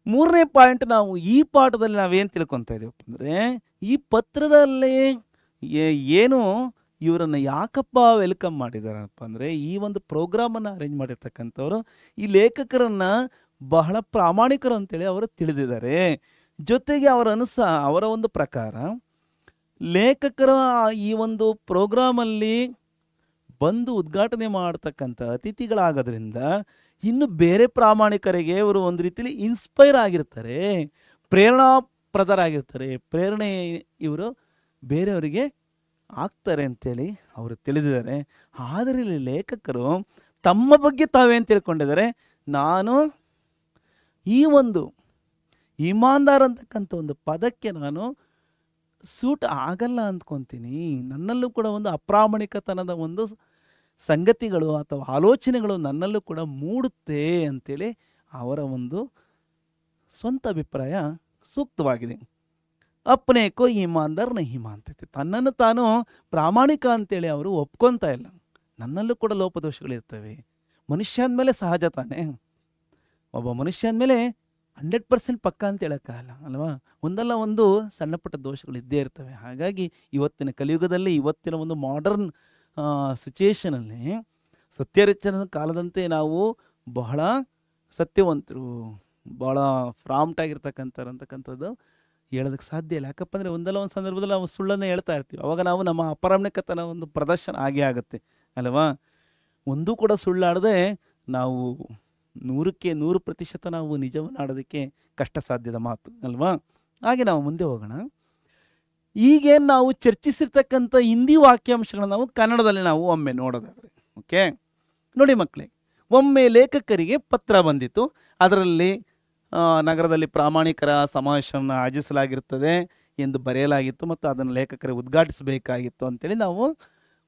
ಮೂರನೇ ಪಾಯಿಂಟ್, ನಾವು ಈ ಪಾಠದಲ್ಲಿ ನಾವೇನು ತಿಳ್ಕೊತಾ ಇದ್ದೀವಪ್ಪ ಅಂದರೆ, ಈ ಪತ್ರದಲ್ಲಿ ಏನು ಇವರನ್ನು ಯಾಕಪ್ಪ ವೆಲ್ಕಮ್ ಮಾಡಿದಾರಪ್ಪ ಅಂದರೆ, ಈ ಒಂದು ಪ್ರೋಗ್ರಾಮನ್ನು ಅರೇಂಜ್ ಮಾಡಿರ್ತಕ್ಕಂಥವ್ರು ಈ ಲೇಖಕರನ್ನು ಬಹಳ ಪ್ರಾಮಾಣಿಕರು ಅಂತೇಳಿ ಅವರು ತಿಳಿದಿದ್ದಾರೆ. ಜೊತೆಗೆ ಅವರ ಒಂದು ಪ್ರಕಾರ ಲೇಖಕರ ಈ ಒಂದು ಪ್ರೋಗ್ರಾಮಲ್ಲಿ ಬಂದು ಉದ್ಘಾಟನೆ ಮಾಡ್ತಕ್ಕಂಥ ಅತಿಥಿಗಳಾಗೋದ್ರಿಂದ ಇನ್ನು ಬೇರೆ ಪ್ರಾಮಾಣಿಕರಿಗೆ ಇವರು ಒಂದು ರೀತಿಯಲ್ಲಿ ಇನ್ಸ್ಪೈರ್ ಆಗಿರ್ತಾರೆ, ಪ್ರೇರಣಾಪ್ರದರಾಗಿರ್ತಾರೆ, ಪ್ರೇರಣೆ ಇವರು ಬೇರೆಯವರಿಗೆ ಆಗ್ತಾರೆ ಅಂತೇಳಿ ಅವರು ತಿಳಿದಿದ್ದಾರೆ. ಆದರೆ ಇಲ್ಲಿ ಲೇಖಕರು ತಮ್ಮ ಬಗ್ಗೆ ತಾವೇನು ತಿಳ್ಕೊಂಡಿದ್ದಾರೆ, ನಾನು ಈ ಒಂದು ಇಮಾನ್ದಾರ್ ಅಂತಕ್ಕಂಥ ಒಂದು ಪದಕ್ಕೆ ನಾನು ಸೂಟ್ ಆಗಲ್ಲ ಅಂದ್ಕೊತೀನಿ, ನನ್ನಲ್ಲೂ ಕೂಡ ಒಂದು ಅಪ್ರಾಮಾಣಿಕತನದ ಒಂದು ಸಂಗತಿಗಳು ಅಥವಾ ಆಲೋಚನೆಗಳು ನನ್ನಲ್ಲೂ ಕೂಡ ಮೂಡುತ್ತೆ ಅಂತೇಳಿ ಅವರ ಒಂದು ಸ್ವಂತ ಅಭಿಪ್ರಾಯ ಸೂಕ್ತವಾಗಿದೆ. ಅಪ್ನೇಕೋ ಇಮಾನ್ದಾರ್ ನಹಿ ಮಾನ್ತೈತೆ, ತನ್ನನ್ನು ತಾನು ಪ್ರಾಮಾಣಿಕ ಅಂತೇಳಿ ಅವರು ಒಪ್ಕೊತಾ ಇಲ್ಲ. ನನ್ನಲ್ಲೂ ಕೂಡ ಲೋಪದೋಷಗಳಿರ್ತವೆ, ಮನುಷ್ಯ ಅಂದಮೇಲೆ ಸಹಜ ತಾನೇ, ಒಬ್ಬ ಮನುಷ್ಯ ಅಂದಮೇಲೆ 100% ಪಕ್ಕ ಅಂತ ಹೇಳೋಕ್ಕಾಗಲ್ಲ ಅಲ್ವಾ, ಒಂದಲ್ಲ ಒಂದು ಸಣ್ಣ ಪುಟ್ಟ ದೋಷಗಳು ಇದ್ದೇ ಇರ್ತವೆ. ಹಾಗಾಗಿ ಇವತ್ತಿನ ಕಲಿಯುಗದಲ್ಲಿ, ಇವತ್ತಿನ ಒಂದು ಮಾಡರ್ನ್ ಸಿಚುಯೇಷನಲ್ಲಿ ಸತ್ಯರಿಚನ ಕಾಲದಂತೆ ನಾವು ಬಹಳ ಸತ್ಯವಂತರು, ಬಹಳ ಫ್ರಾಂಪ್ಟ್ ಆಗಿರ್ತಕ್ಕಂಥದ್ದು ಹೇಳೋದಕ್ಕೆ ಸಾಧ್ಯ ಇಲ್ಲ. ಯಾಕಪ್ಪ ಅಂದರೆ ಒಂದಲ್ಲ ಒಂದು ಸಂದರ್ಭದಲ್ಲಿ ನಾವು ಸುಳ್ಳನ್ನು ಹೇಳ್ತಾ ಇರ್ತೀವಿ, ಅವಾಗ ನಾವು ನಮ್ಮ ಅಪ್ರಾಮಾಣಿಕತನ ಒಂದು ಪ್ರದರ್ಶನ ಆಗೇ ಆಗುತ್ತೆ ಅಲ್ವಾ. ಒಂದೂ ಕೂಡ ಸುಳ್ಳಾಡದೆ ನಾವು 100% ನಾವು ನಿಜವನ್ನು ಆಡೋದಕ್ಕೆ ಕಷ್ಟ ಸಾಧ್ಯದ ಮಾತು ಅಲ್ವಾ. ಹಾಗೆ ನಾವು ಮುಂದೆ ಹೋಗೋಣ. ಈಗೇನು ನಾವು ಚರ್ಚಿಸಿರ್ತಕ್ಕಂಥ ಹಿಂದಿ ವಾಕ್ಯಾಂಶಗಳನ್ನು ನಾವು ಕನ್ನಡದಲ್ಲಿ ನಾವು ಒಮ್ಮೆ ನೋಡೋದಾದರೆ, ಓಕೆ ನೋಡಿ ಮಕ್ಕಳೇ, ಒಮ್ಮೆ ಲೇಖಕರಿಗೆ ಪತ್ರ ಬಂದಿತ್ತು. ಅದರಲ್ಲಿ ನಗರದಲ್ಲಿ ಪ್ರಾಮಾಣಿಕರ ಸಮಾವೇಶವನ್ನು ಆಯೋಜಿಸಲಾಗಿರ್ತದೆ ಎಂದು ಬರೆಯಲಾಗಿತ್ತು ಮತ್ತು ಅದನ್ನು ಲೇಖಕರಿಗೆ ಉದ್ಘಾಟಿಸಬೇಕಾಗಿತ್ತು ಅಂತೇಳಿ ನಾವು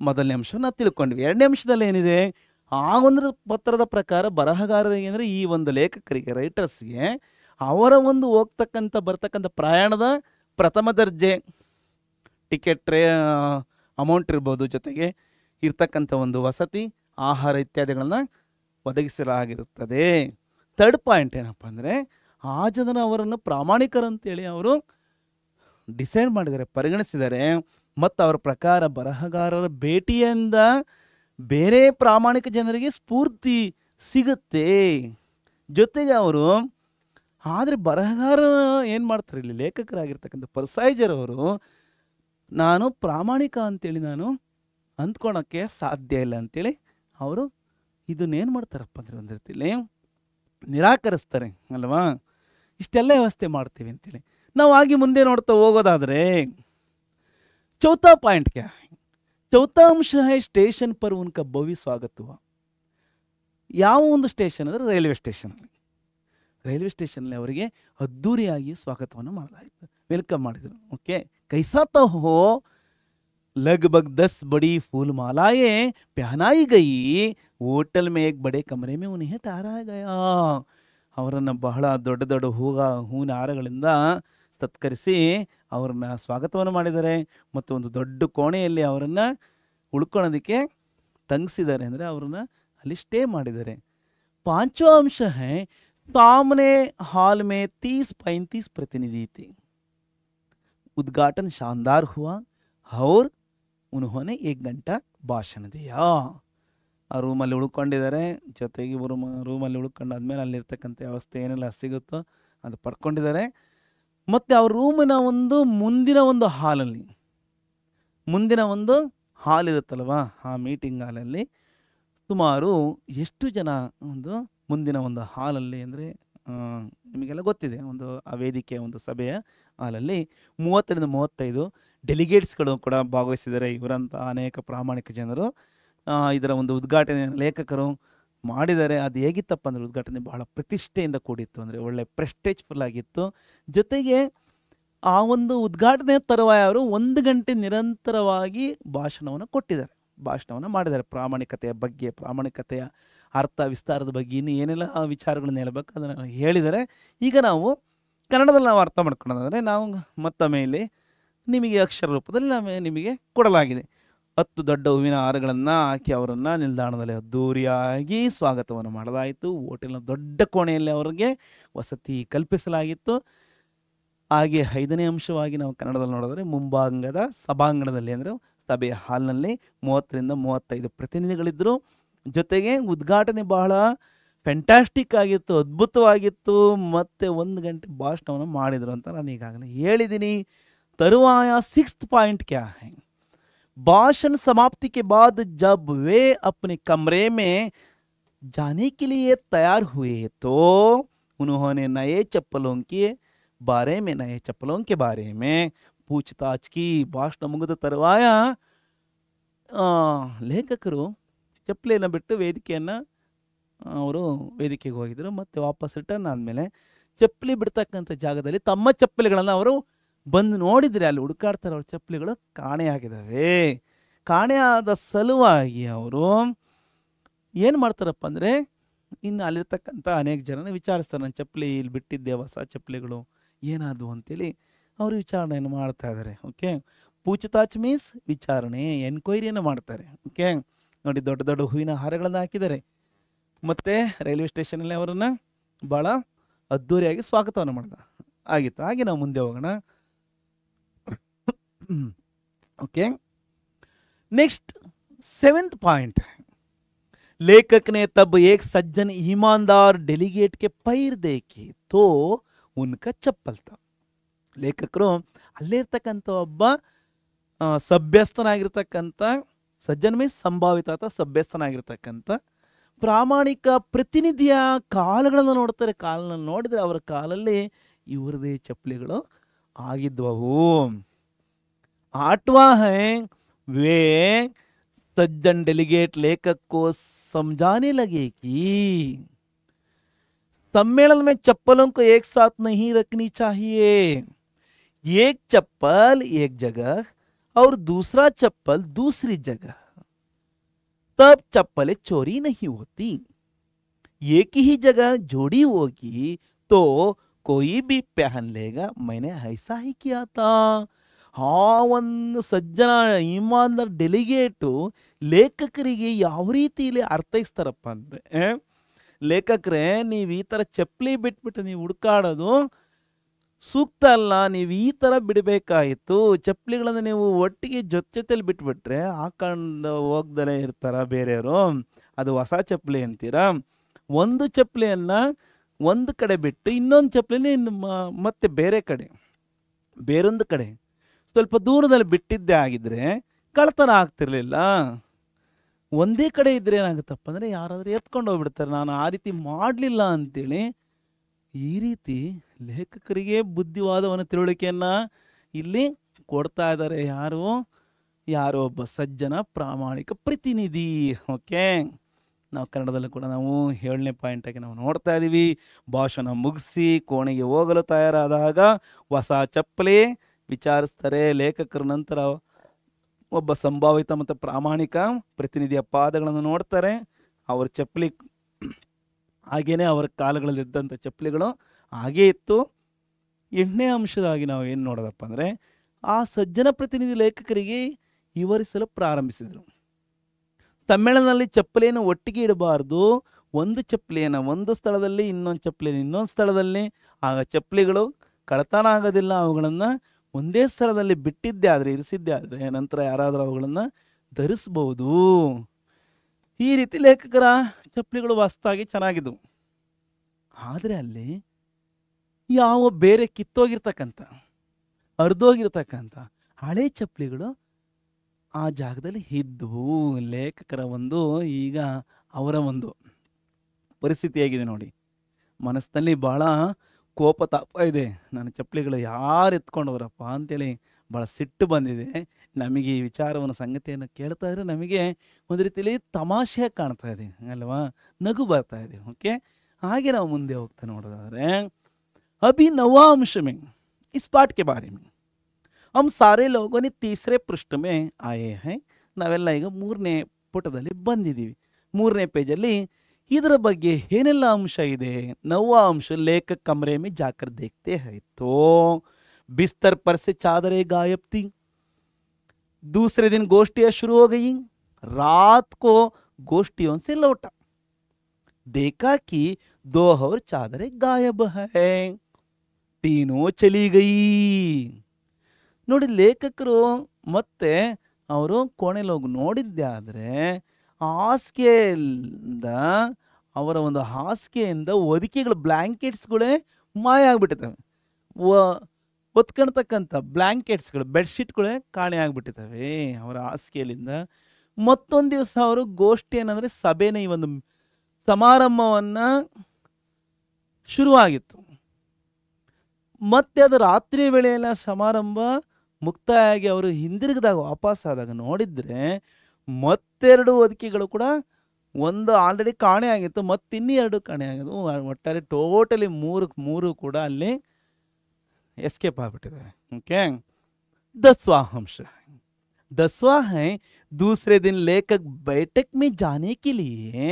ಮೊದಲನೇ ಅಂಶವನ್ನು ತಿಳ್ಕೊಂಡ್ವಿ. ಎರಡನೇ ಅಂಶದಲ್ಲಿ ಏನಿದೆ, ಆ ಒಂದು ಪತ್ರದ ಪ್ರಕಾರ ಬರಹಗಾರರಿಗೆ ಅಂದರೆ ಈ ಒಂದು ಲೇಖಕರಿಗೆ, ರೈಟರ್ಸ್ಗೆ ಅವರ ಒಂದು ಬರ್ತಕ್ಕಂಥ ಪ್ರಯಾಣದ ಪ್ರಥಮ ದರ್ಜೆ ಟಿಕೆಟ್ ಅಮೌಂಟ್ ಇರ್ಬೋದು, ಜೊತೆಗೆ ಇರ್ತಕ್ಕಂಥ ಒಂದು ವಸತಿ, ಆಹಾರ ಇತ್ಯಾದಿಗಳನ್ನು ಒದಗಿಸಲಾಗಿರುತ್ತದೆ. ಥರ್ಡ್ ಪಾಯಿಂಟ್ ಏನಪ್ಪ ಅಂದರೆ, ಆ ಜನರ ಅವರನ್ನು ಪ್ರಾಮಾಣಿಕರು ಅಂತೇಳಿ ಅವರು ಡಿಸೈಡ್ ಮಾಡಿದ್ದಾರೆ, ಪರಿಗಣಿಸಿದ್ದಾರೆ. ಮತ್ತು ಅವರ ಪ್ರಕಾರ ಬರಹಗಾರರ ಭೇಟಿಯಿಂದ ಬೇರೆ ಪ್ರಾಮಾಣಿಕ ಜನರಿಗೆ ಸ್ಫೂರ್ತಿ ಸಿಗುತ್ತೆ. ಜೊತೆಗೆ ಅವರು ಆದರೆ ಬರಹಗಾರ ಏನು ಮಾಡ್ತಾರೆ, ಇಲ್ಲಿ ಲೇಖಕರಾಗಿರ್ತಕ್ಕಂಥ ಪರ್ಸೈಜರ್ ಅವರು ನಾನು ಪ್ರಾಮಾಣಿಕ ಅಂತೇಳಿ ನಾನು ಅಂದ್ಕೊಳಕ್ಕೆ ಸಾಧ್ಯ ಇಲ್ಲ ಅಂತೇಳಿ ಅವರು ಇದನ್ನೇನು ಮಾಡ್ತಾರಪ್ಪ ಅಂದರೆ ಒಂದು ರೀತಿಯಲ್ಲಿ ನಿರಾಕರಿಸ್ತಾರೆ ಅಲ್ವಾ. ಇಷ್ಟೆಲ್ಲ ವ್ಯವಸ್ಥೆ ಮಾಡ್ತೀವಿ ಅಂತೇಳಿ ನಾವು ಆಗಿ ಮುಂದೆ ನೋಡ್ತಾ ಹೋಗೋದಾದರೆ चौथा पॉइंट क्या है? चौथा अंश है स्टेशन पर उनका भव्य स्वागत हुआ. ಯಾವ ಒಂದು ಸ್ಟೇಷನ್ ಅಂದರೆ ರೈಲ್ವೆ ಸ್ಟೇಷನಲ್ಲಿ. ರೈಲ್ವೆ ಸ್ಟೇಷನಲ್ಲಿ ಅವರಿಗೆ ಅದ್ಧೂರಿಯಾಗಿ ಸ್ವಾಗತವನ್ನು ಮಾಡಲಾಯಿತು, ವೆಲ್ಕಮ್ ಮಾಡಿದರು. ಓಕೆ, ಕೈಸಾ ತೋ ಹೋ लगभग 10 बड़ी फूल मालाएं पहनाई गई. होटल में एक बड़े कमरे में उन्हें ठहराया गया. ಅವರನ್ನು ಬಹಳ ದೊಡ್ಡ ದೊಡ್ಡ ಹೂವಿನ ಹಾರಗಳಿಂದ ಸತ್ಕರಿಸಿ ಅವರನ್ನ ಸ್ವಾಗತವನ್ನು ಮಾಡಿದ್ದಾರೆ ಮತ್ತು ಒಂದು ದೊಡ್ಡ ಕೋಣೆಯಲ್ಲಿ ಅವರನ್ನು ಉಳ್ಕೊಳ್ಳೋದಕ್ಕೆ ತಂಗಿಸಿದ್ದಾರೆ, ಅಂದರೆ ಅವ್ರನ್ನ ಅಲ್ಲಿ ಸ್ಟೇ ಮಾಡಿದ್ದಾರೆ. पांचवा अंश है सामने हॉल में 30-35 प्रतिनिधि थे. उद्घाटन शानदार हुआ और उन्होंने 1 घंटा ಭಾಷಣ दिया. ಆ ರೂಮಲ್ಲಿ ಉಳ್ಕೊಂಡಿದ್ದಾರೆ, ಜೊತೆಗೆ ರೂಮಲ್ಲಿ ಉಳ್ಕೊಂಡಾದ್ಮೇಲೆ ಅಲ್ಲಿರ್ತಕ್ಕಂಥ ವ್ಯವಸ್ಥೆ ಏನೆಲ್ಲ ಸಿಗುತ್ತೋ ಅದು ಪಡ್ಕೊಂಡಿದ್ದಾರೆ. ಮತ್ತು ಅವ್ರ ರೂಮಿನ ಒಂದು ಮುಂದಿನ ಒಂದು ಹಾಲಲ್ಲಿ, ಮುಂದಿನ ಒಂದು ಹಾಲ್ ಇರುತ್ತಲ್ವ, ಆ ಮೀಟಿಂಗ್ ಹಾಲಲ್ಲಿ ಸುಮಾರು ಎಷ್ಟು ಜನ ಒಂದು ಮುಂದಿನ ಒಂದು ಹಾಲಲ್ಲಿ ಅಂದರೆ ನಿಮಗೆಲ್ಲ ಗೊತ್ತಿದೆ, ಒಂದು ಆ ವೇದಿಕೆ ಒಂದು ಸಭೆಯ ಹಾಲಲ್ಲಿ 30-35 ಡೆಲಿಗೇಟ್ಸ್ಗಳು ಕೂಡ ಭಾಗವಹಿಸಿದ್ದಾರೆ. ಇವರಂಥ ಅನೇಕ ಪ್ರಾಮಾಣಿಕ ಜನರು ಇದರ ಒಂದು ಉದ್ಘಾಟನೆ ಲೇಖಕರು ಮಾಡಿದ್ದಾರೆ. ಅದು ಹೇಗಿತ್ತಪ್ಪ ಅಂದರೆ ಉದ್ಘಾಟನೆ ಬಹಳ ಪ್ರತಿಷ್ಠೆಯಿಂದ ಕೂಡಿತ್ತು, ಅಂದರೆ ಒಳ್ಳೆ ಪ್ರೆಸ್ಟೇಜ್ಫುಲ್ ಆಗಿತ್ತು. ಜೊತೆಗೆ ಆ ಒಂದು ಉದ್ಘಾಟನೆ ತರುವಾಯ ಅವರು 1 ಗಂಟೆ ನಿರಂತರವಾಗಿ ಭಾಷಣವನ್ನು ಮಾಡಿದ್ದಾರೆ. ಪ್ರಾಮಾಣಿಕತೆಯ ಬಗ್ಗೆ, ಪ್ರಾಮಾಣಿಕತೆಯ ಅರ್ಥ ವಿಸ್ತಾರದ ಬಗ್ಗೆ ಇನ್ನು ಏನೆಲ್ಲ ವಿಚಾರಗಳನ್ನು ಹೇಳಬೇಕು ಅದನ್ನು ಹೇಳಿದ್ದಾರೆ. ಈಗ ನಾವು ಕನ್ನಡದಲ್ಲಿ ನಾವು ಅರ್ಥ ಮಾಡ್ಕೊಳ್ಳೋದಾದರೆ ನಾವು ಮತ್ತೊಮ್ಮೆ ಇಲ್ಲಿ ನಿಮಗೆ ಅಕ್ಷರ ರೂಪದಲ್ಲಿ ನಿಮಗೆ ಕೊಡಲಾಗಿದೆ. 10 ದೊಡ್ಡ ಹೂವಿನ ಹಾರಗಳನ್ನು ಹಾಕಿ ಅವರನ್ನು ನಿಲ್ದಾಣದಲ್ಲಿ ಅದ್ಧೂರಿಯಾಗಿ ಸ್ವಾಗತವನ್ನು ಮಾಡಲಾಯಿತು. ಹೋಟೆಲ್ನ ದೊಡ್ಡ ಕೋಣೆಯಲ್ಲಿ ಅವರಿಗೆ ವಸತಿ ಕಲ್ಪಿಸಲಾಗಿತ್ತು. ಹಾಗೆ 5ನೇ ಅಂಶವಾಗಿ ನಾವು ಕನ್ನಡದಲ್ಲಿ ನೋಡಿದ್ರೆ ಮುಂಭಾಗದ ಸಭಾಂಗಣದಲ್ಲಿ ಅಂದರೆ ಸಭೆಯ ಹಾಲ್ನಲ್ಲಿ 30-35 ಪ್ರತಿನಿಧಿಗಳಿದ್ದರು. ಜೊತೆಗೆ ಉದ್ಘಾಟನೆ ಬಹಳ ಫ್ಯಾಂಟಾಸ್ಟಿಕ್ ಆಗಿತ್ತು, ಅದ್ಭುತವಾಗಿತ್ತು. ಮತ್ತು 1 ಗಂಟೆ ಭಾಷಣವನ್ನು ಮಾಡಿದರು ಅಂತ ನಾನು ಈಗಾಗಲೇ ಹೇಳಿದ್ದೀನಿ. तरुवाया 6th पॉइंट क्या है? भाषण समाप्ति के बाद जब वे अपने कमरे में जाने के लिए तैयार हुए तो उन्होंने नए चप्पलों के बारे में पूछताछ की. ಭಾಷಣ ಮುಗಿದ ತರುವಾಯ ಲೇಖಕರು ಚಪ್ಪಲಿಯನ್ನು ಬಿಟ್ಟು ವೇದಿಕೆಗೆ ಹೋಗಿದ್ರು. ಮತ್ತು ವಾಪಸ್ ರಿಟರ್ನ್ ಆದಮೇಲೆ ಚಪ್ಪಲಿ ಬಿಡ್ತಕ್ಕಂಥ ಜಾಗದಲ್ಲಿ ತಮ್ಮ ಚಪ್ಪಲಿಗಳನ್ನು ಅವರು ಬಂದು ನೋಡಿದರೆ ಅಲ್ಲಿ ಹುಡುಕಾಡ್ತಾರೆ, ಅವ್ರ ಚಪ್ಪಲಿಗಳು ಕಾಣೆಯಾಗಿದ್ದಾವೆ. ಕಾಣೆಯಾದ ಸಲುವಾಗಿ ಅವರು ಏನು ಮಾಡ್ತಾರಪ್ಪ ಅಂದರೆ ಇನ್ನು ಅಲ್ಲಿರ್ತಕ್ಕಂಥ ಅನೇಕ ಜನನ ವಿಚಾರಿಸ್ತಾರೆ, ನನ್ನ ಚಪ್ಪಲಿ ಇಲ್ಲಿ ಬಿಟ್ಟಿದ್ದೆ, ಹೊಸ ಚಪ್ಪಲಿಗಳು ಏನಾದವು ಅಂತೇಳಿ ಅವರು ವಿಚಾರಣೆಯನ್ನು ಮಾಡ್ತಾ ಇದ್ದಾರೆ. ಓಕೆ, ಪೂಚತಾಚ್ ಮೀನ್ಸ್ ವಿಚಾರಣೆ, ಎನ್ಕ್ವೈರಿಯನ್ನು ಮಾಡ್ತಾರೆ. ಓಕೆ ನೋಡಿ, ದೊಡ್ಡ ದೊಡ್ಡ ಹೂವಿನ ಹಾರಗಳನ್ನು ಹಾಕಿದ್ದಾರೆ. ಮತ್ತು ರೈಲ್ವೆ ಸ್ಟೇಷನಲ್ಲಿ ಅವರನ್ನು ಭಾಳ ಅದ್ಧೂರಿಯಾಗಿ ಸ್ವಾಗತವನ್ನು ಮಾಡಿದ ಆಗಿತ್ತು. ಹಾಗೆ ನಾವು ಮುಂದೆ ಹೋಗೋಣ. ओके, नेक्स्ट 7th पॉइंट, लेखक ने तब एक सज्जन ईमानदार डेलीगेट के पैर देखे तो उनका चप्पल था. ಲೇಖಕರು ಅಲ್ಲಿರ್ತಕ್ಕಂಥ ಒಬ್ಬ ಸಭ್ಯಸ್ಥನಾಗಿರ್ತಕ್ಕಂಥ ಸಜ್ಜನ ಮೀನ್ಸ್ ಸಂಭಾವಿತ ಅಥವಾ ಸಭ್ಯಸ್ಥನಾಗಿರ್ತಕ್ಕಂಥ ಪ್ರಾಮಾಣಿಕ ಪ್ರತಿನಿಧಿಯ ಕಾಲುಗಳನ್ನು ನೋಡ್ತಾರೆ. ಕಾಲನ್ನು ನೋಡಿದರೆ ಅವರ ಕಾಲಲ್ಲಿ ಇವರದೇ ಚಪ್ಪಲಿಗಳು ಆಗಿದ್ವವು. 8वां है, वे सज्जन डेलीगेट लेखक को समझाने लगे कि सम्मेलन में चप्पलों को एक साथ नहीं रखनी चाहिए. एक चप्पल एक जगह और दूसरा चप्पल दूसरी जगह, तब चप्पलें चोरी नहीं होती. एक ही जगह जोड़ी होगी तो कोई भी पहन लेगा. मैंने ऐसा ही किया था. ಒಂದು ಸಜ್ಜನ ಇಮಾನ್ದಾರ್ ಡೆಲಿಗೇಟು ಲೇಖಕರಿಗೆ ಯಾವ ರೀತಿಯಲ್ಲಿ ಅರ್ಥೈಸ್ತಾರಪ್ಪ ಅಂದರೆ, ಲೇಖಕರೇ ನೀವು ಈ ಥರ ಚಪ್ಪಲಿ ಬಿಟ್ಬಿಟ್ಟು ನೀವು ಹುಡುಕಾಡೋದು ಸೂಕ್ತ ಅಲ್ಲ, ನೀವು ಈ ಥರ ಬಿಡಬೇಕಾಯಿತು. ಚಪ್ಪಲಿಗಳನ್ನು ನೀವು ಒಟ್ಟಿಗೆ ಜೊತೆಲಿ ಬಿಟ್ಬಿಟ್ರೆ ಹಾಕೊಂಡು ಹೋಗ್ದಲೇ ಇರ್ತಾರ ಬೇರೆಯವರು, ಅದು ಹೊಸ ಚಪ್ಪಲಿ ಅಂತೀರಾ. ಒಂದು ಚಪ್ಪಲಿಯನ್ನು ಒಂದು ಕಡೆ ಬಿಟ್ಟು ಇನ್ನೊಂದು ಚಪ್ಪಲಿನೇ ಮತ್ತೆ ಬೇರೊಂದು ಕಡೆ ಸ್ವಲ್ಪ ದೂರದಲ್ಲಿ ಬಿಟ್ಟಿದ್ದೇ ಆಗಿದ್ರೆ ಕಳ್ತನ ಆಗ್ತಿರ್ಲಿಲ್ಲ. ಒಂದೇ ಕಡೆ ಇದ್ರೆ ಏನಾಗುತ್ತಪ್ಪ ಅಂದರೆ ಯಾರಾದರೂ ಎತ್ಕೊಂಡು ಹೋಗ್ಬಿಡ್ತಾರೆ. ನಾನು ಆ ರೀತಿ ಮಾಡಲಿಲ್ಲ ಅಂತೇಳಿ ಈ ರೀತಿ ಲೇಖಕರಿಗೆ ಬುದ್ಧಿವಾದವನ್ನು ತಿಳುವಳಿಕೆಯನ್ನು ಇಲ್ಲಿ ಕೊಡ್ತಾ ಇದ್ದಾರೆ. ಯಾರೋ ಒಬ್ಬ ಸಜ್ಜನ ಪ್ರಾಮಾಣಿಕ ಪ್ರತಿನಿಧಿ. ಓಕೆ, ನಾವು ಕನ್ನಡದಲ್ಲೂ ಕೂಡ ನಾವು 7ನೇ ಪಾಯಿಂಟಾಗಿ ನಾವು ನೋಡ್ತಾ ಇದ್ದೀವಿ. ಭಾಷಣ ಮುಗಿಸಿ ಕೋಣೆಗೆ ಹೋಗಲು ತಯಾರಾದಾಗ ಹೊಸ ಚಪ್ಪಲಿ ವಿಚಾರಿಸ್ತಾರೆ ಲೇಖಕರು. ನಂತರ ಒಬ್ಬ ಸಂಭಾವಿತ ಮತ್ತು ಪ್ರಾಮಾಣಿಕ ಪ್ರತಿನಿಧಿಯ ಪಾದಗಳನ್ನು ನೋಡ್ತಾರೆ. ಅವ್ರ ಚಪ್ಪಲಿ ಹಾಗೇನೆ ಅವರ ಕಾಲಗಳಲ್ಲಿದ್ದಂಥ ಚಪ್ಪಲಿಗಳು ಹಾಗೇ ಇತ್ತು. 8ನೇ ಅಂಶದಾಗಿ ನಾವು ಏನು ನೋಡೋದಪ್ಪ ಅಂದರೆ ಆ ಸಜ್ಜನ ಪ್ರತಿನಿಧಿ ಲೇಖಕರಿಗೆ ವಿವರಿಸಲು ಪ್ರಾರಂಭಿಸಿದರು. ಸಮ್ಮೇಳನದಲ್ಲಿ ಚಪ್ಪಲಿಯನ್ನು ಒಟ್ಟಿಗೆ ಇಡಬಾರ್ದು. ಒಂದು ಚಪ್ಪಲಿಯನ್ನು ಒಂದು ಸ್ಥಳದಲ್ಲಿ, ಇನ್ನೊಂದು ಚಪ್ಪಲಿಯನ್ನು ಇನ್ನೊಂದು ಸ್ಥಳದಲ್ಲಿ. ಆಗ ಚಪ್ಪಲಿಗಳು ಕಳತನ ಆಗೋದಿಲ್ಲ. ಅವುಗಳನ್ನು ಒಂದೇ ಸ್ಥಳದಲ್ಲಿ ಬಿಟ್ಟಿದ್ದೇ ಆದರೆ, ಇರಿಸಿದ್ದೇ ಆದರೆ ನಂತರ ಯಾರಾದರೂ ಅವುಗಳನ್ನು ಧರಿಸ್ಬೋದು. ಈ ರೀತಿ ಲೇಖಕರ ಚಪ್ಪಲಿಗಳು ಹೊಸ್ತಾಗಿ ಚೆನ್ನಾಗಿದ್ದವು. ಆದರೆ ಅಲ್ಲಿ ಯಾವ ಬೇರೆ ಕಿತ್ತೋಗಿರ್ತಕ್ಕಂಥ ಹರಿದೋಗಿರ್ತಕ್ಕಂಥ ಹಳೆ ಚಪ್ಪಲಿಗಳು ಆ ಜಾಗದಲ್ಲಿ ಇದ್ದವು. ಲೇಖಕರ ಈಗ ಅವರ ಪರಿಸ್ಥಿತಿಯಾಗಿದೆ ನೋಡಿ. ಮನಸ್ಸಿನಲ್ಲಿ ಭಾಳ ಕೋಪ ತಾಪ ಇದೆ. ನನ್ನ ಚಪ್ಪಲಿಗಳು ಯಾರು ಎತ್ಕೊಂಡವರಪ್ಪ ಅಂತೇಳಿ ಭಾಳ ಸಿಟ್ಟು ಬಂದಿದೆ. ನಮಗೆ ಈ ವಿಚಾರವನ್ನು ಸಂಗತಿಯನ್ನು ಕೇಳ್ತಾ ಇದ್ರೆ ನಮಗೆ ಒಂದು ರೀತಿಯಲ್ಲಿ ತಮಾಷೆ ಕಾಣ್ತಾ ಇದೆ ಅಲ್ವಾ, ನಗು ಬರ್ತಾ ಇದೆ. ಓಕೆ, ಹಾಗೆ ನಾವು ಮುಂದೆ ಹೋಗ್ತಾ ನೋಡೋದಾದ್ರೆ अभी नवा अंश में इस पाठ के बारे में हम सारे लोगों ने 3रे पृष्ठ में आए हैं. ನಾವೆಲ್ಲ ಈಗ 3ನೇ ಪುಟದಲ್ಲಿ ಬಂದಿದ್ದೀವಿ. 3ನೇ ಪೇಜಲ್ಲಿ ಇದರ ಬಗ್ಗೆ ಏನೆಲ್ಲ ಅಂಶ ಇದೆ. नवा अंश लेखक कमरे में जाकर देखते हैं तो बिस्तर पर से चादरें गायब थी. दूसरे दिन गोष्ठियां शुरू हो गई. रात को गोष्ठियों से लौटा, देखा कि 2 और चादरें गायब है. तीनों चली गई. ನೋಡಿ, ಲೇಖಕರು ಮತ್ತೆ ಅವರು ಕೋಣೆಯಲ್ಲಿ ಹೋಗಿ ನೋಡಿದ್ದೆ ಆದರೆ ಹಾಸಿಗೆಯಿಂದ ಅವರ ಹಾಸಿಗೆಯಿಂದ ಹೊದಿಕೆಗಳು, ಬ್ಲ್ಯಾಂಕೆಟ್ಸ್ಗಳೇ ಮಾಯ ಆಗಿಬಿಟ್ಟಿದ್ದಾವೆ. ಹೊತ್ಕೊಳ್ತಕ್ಕಂಥ ಬ್ಲ್ಯಾಂಕೆಟ್ಸ್ಗಳು, ಬೆಡ್ಶೀಟ್ಗಳೇ ಕಾಣೆ ಆಗಿಬಿಟ್ಟಿದ್ದಾವೆ ಅವರ ಹಾಸಿಗೆಯಲ್ಲಿಂದ. ಮತ್ತೊಂದು ದಿವಸ ಅವರು ಗೋಷ್ಠಿ ಏನಂದರೆ ಸಭೆನ ಈ ಸಮಾರಂಭವನ್ನು ಶುರುವಾಗಿತ್ತು. ಮತ್ತೆ ಅದು ರಾತ್ರಿ ವೇಳೆಯಲ್ಲ ಸಮಾರಂಭ ಮುಕ್ತಾಯ ಆಗಿ ಅವರು ಹಿಂದಿರುಗಿದಾಗ ವಾಪಸ್ಸಾದಾಗ ನೋಡಿದರೆ ಮತ್ತೆರಡು ಹೊದಿಕೆಗಳು ಕೂಡ, ಒಂದು ಆಲ್ರೆಡಿ ಕಾಣೆ ಆಗಿತ್ತು, ಮತ್ತಿನ್ನೂ 2 ಕಾಣೆ ಆಗಿದ್ವು. ಒಟ್ಟಾರೆ ಟೋಟಲಿ 3 ಕೂಡ ಅಲ್ಲಿ ಎಸ್ಕೇಪ್ ಆಗಿಬಿಟ್ಟಿದೆ. ಓಕೆ, 10वां अंश 10वां है. दूसरे दिन लेखक बैठक में जाने के लिए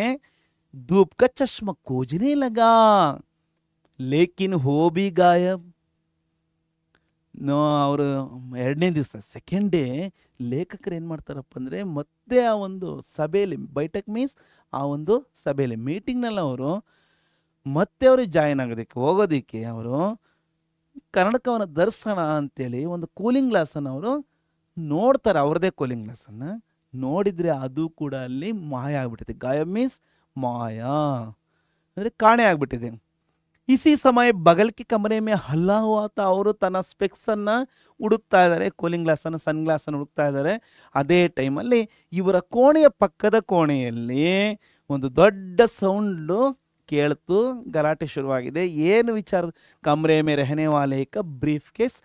धूप का चश्मा खोजने लगा, लेकिन हो भी गायब. ಅವರು 2ನೇ ದಿವಸ ಸೆಕೆಂಡ್ ಡೇ ಲೇಖಕರು ಏನು ಮಾಡ್ತಾರಪ್ಪ ಅಂದರೆ ಮತ್ತೆ ಆ ಸಭೆಯಲ್ಲಿ, ಬೈಠಕ್ ಮೀನ್ಸ್ ಆ ಸಭೆಯಲ್ಲಿ ಮೀಟಿಂಗ್ನಲ್ಲಿ ಅವರು ಮತ್ತೆ ಅವರು ಜಾಯಿನ್ ಹೋಗೋದಕ್ಕೆ ಅವರು ಕನ್ನಡಕವನ್ನು ಧರಿಸೋಣ ಅಂತೇಳಿ ಕೂಲಿಂಗ್ ಗ್ಲಾಸನ್ನು ಅವರು ನೋಡ್ತಾರೆ. ಅವ್ರದ್ದೇ ಕೂಲಿಂಗ್ ಗ್ಲಾಸನ್ನು ನೋಡಿದರೆ ಅದು ಕೂಡ ಅಲ್ಲಿ ಮಾಯ ಆಗಿಬಿಟ್ಟಿದೆ. ಗಾಯಬ್ ಮೀನ್ಸ್ ಮಾಯಾ ಅಂದರೆ ಕಾಣೆ ಆಗಿಬಿಟ್ಟಿದೆ. ಇಸಿ ಸಮಯ ಬಗಲ್ ಕೆ ಕಮರೆ ಮೇ ಹಲ್ಲಾ ಹುವಾ ತಾ. ಅವರು ತನ್ನ ಸ್ಪೆಕ್ಸನ್ನು ಹುಡುಕ್ತಾ ಇದ್ದಾರೆ, ಕೂಲಿಂಗ್ ಗ್ಲಾಸನ್ನು, ಸನ್ ಗ್ಲಾಸನ್ನು ಹುಡುಕ್ತಾ ಇದ್ದಾರೆ. ಅದೇ ಟೈಮಲ್ಲಿ ಇವರ ಕೋಣೆಯ ಪಕ್ಕದ ಕೋಣೆಯಲ್ಲಿ ದೊಡ್ಡ ಸೌಂಡು ಕೇಳ್ತು, ಗಲಾಟೆ ಶುರುವಾಗಿದೆ. ಏನು ವಿಚಾರ? ಕಮರೆ ಮೇ ರೆಹನೆ ವಾಲೆ ಕ ಬ್ರೀಫ್ ಕೇಸ್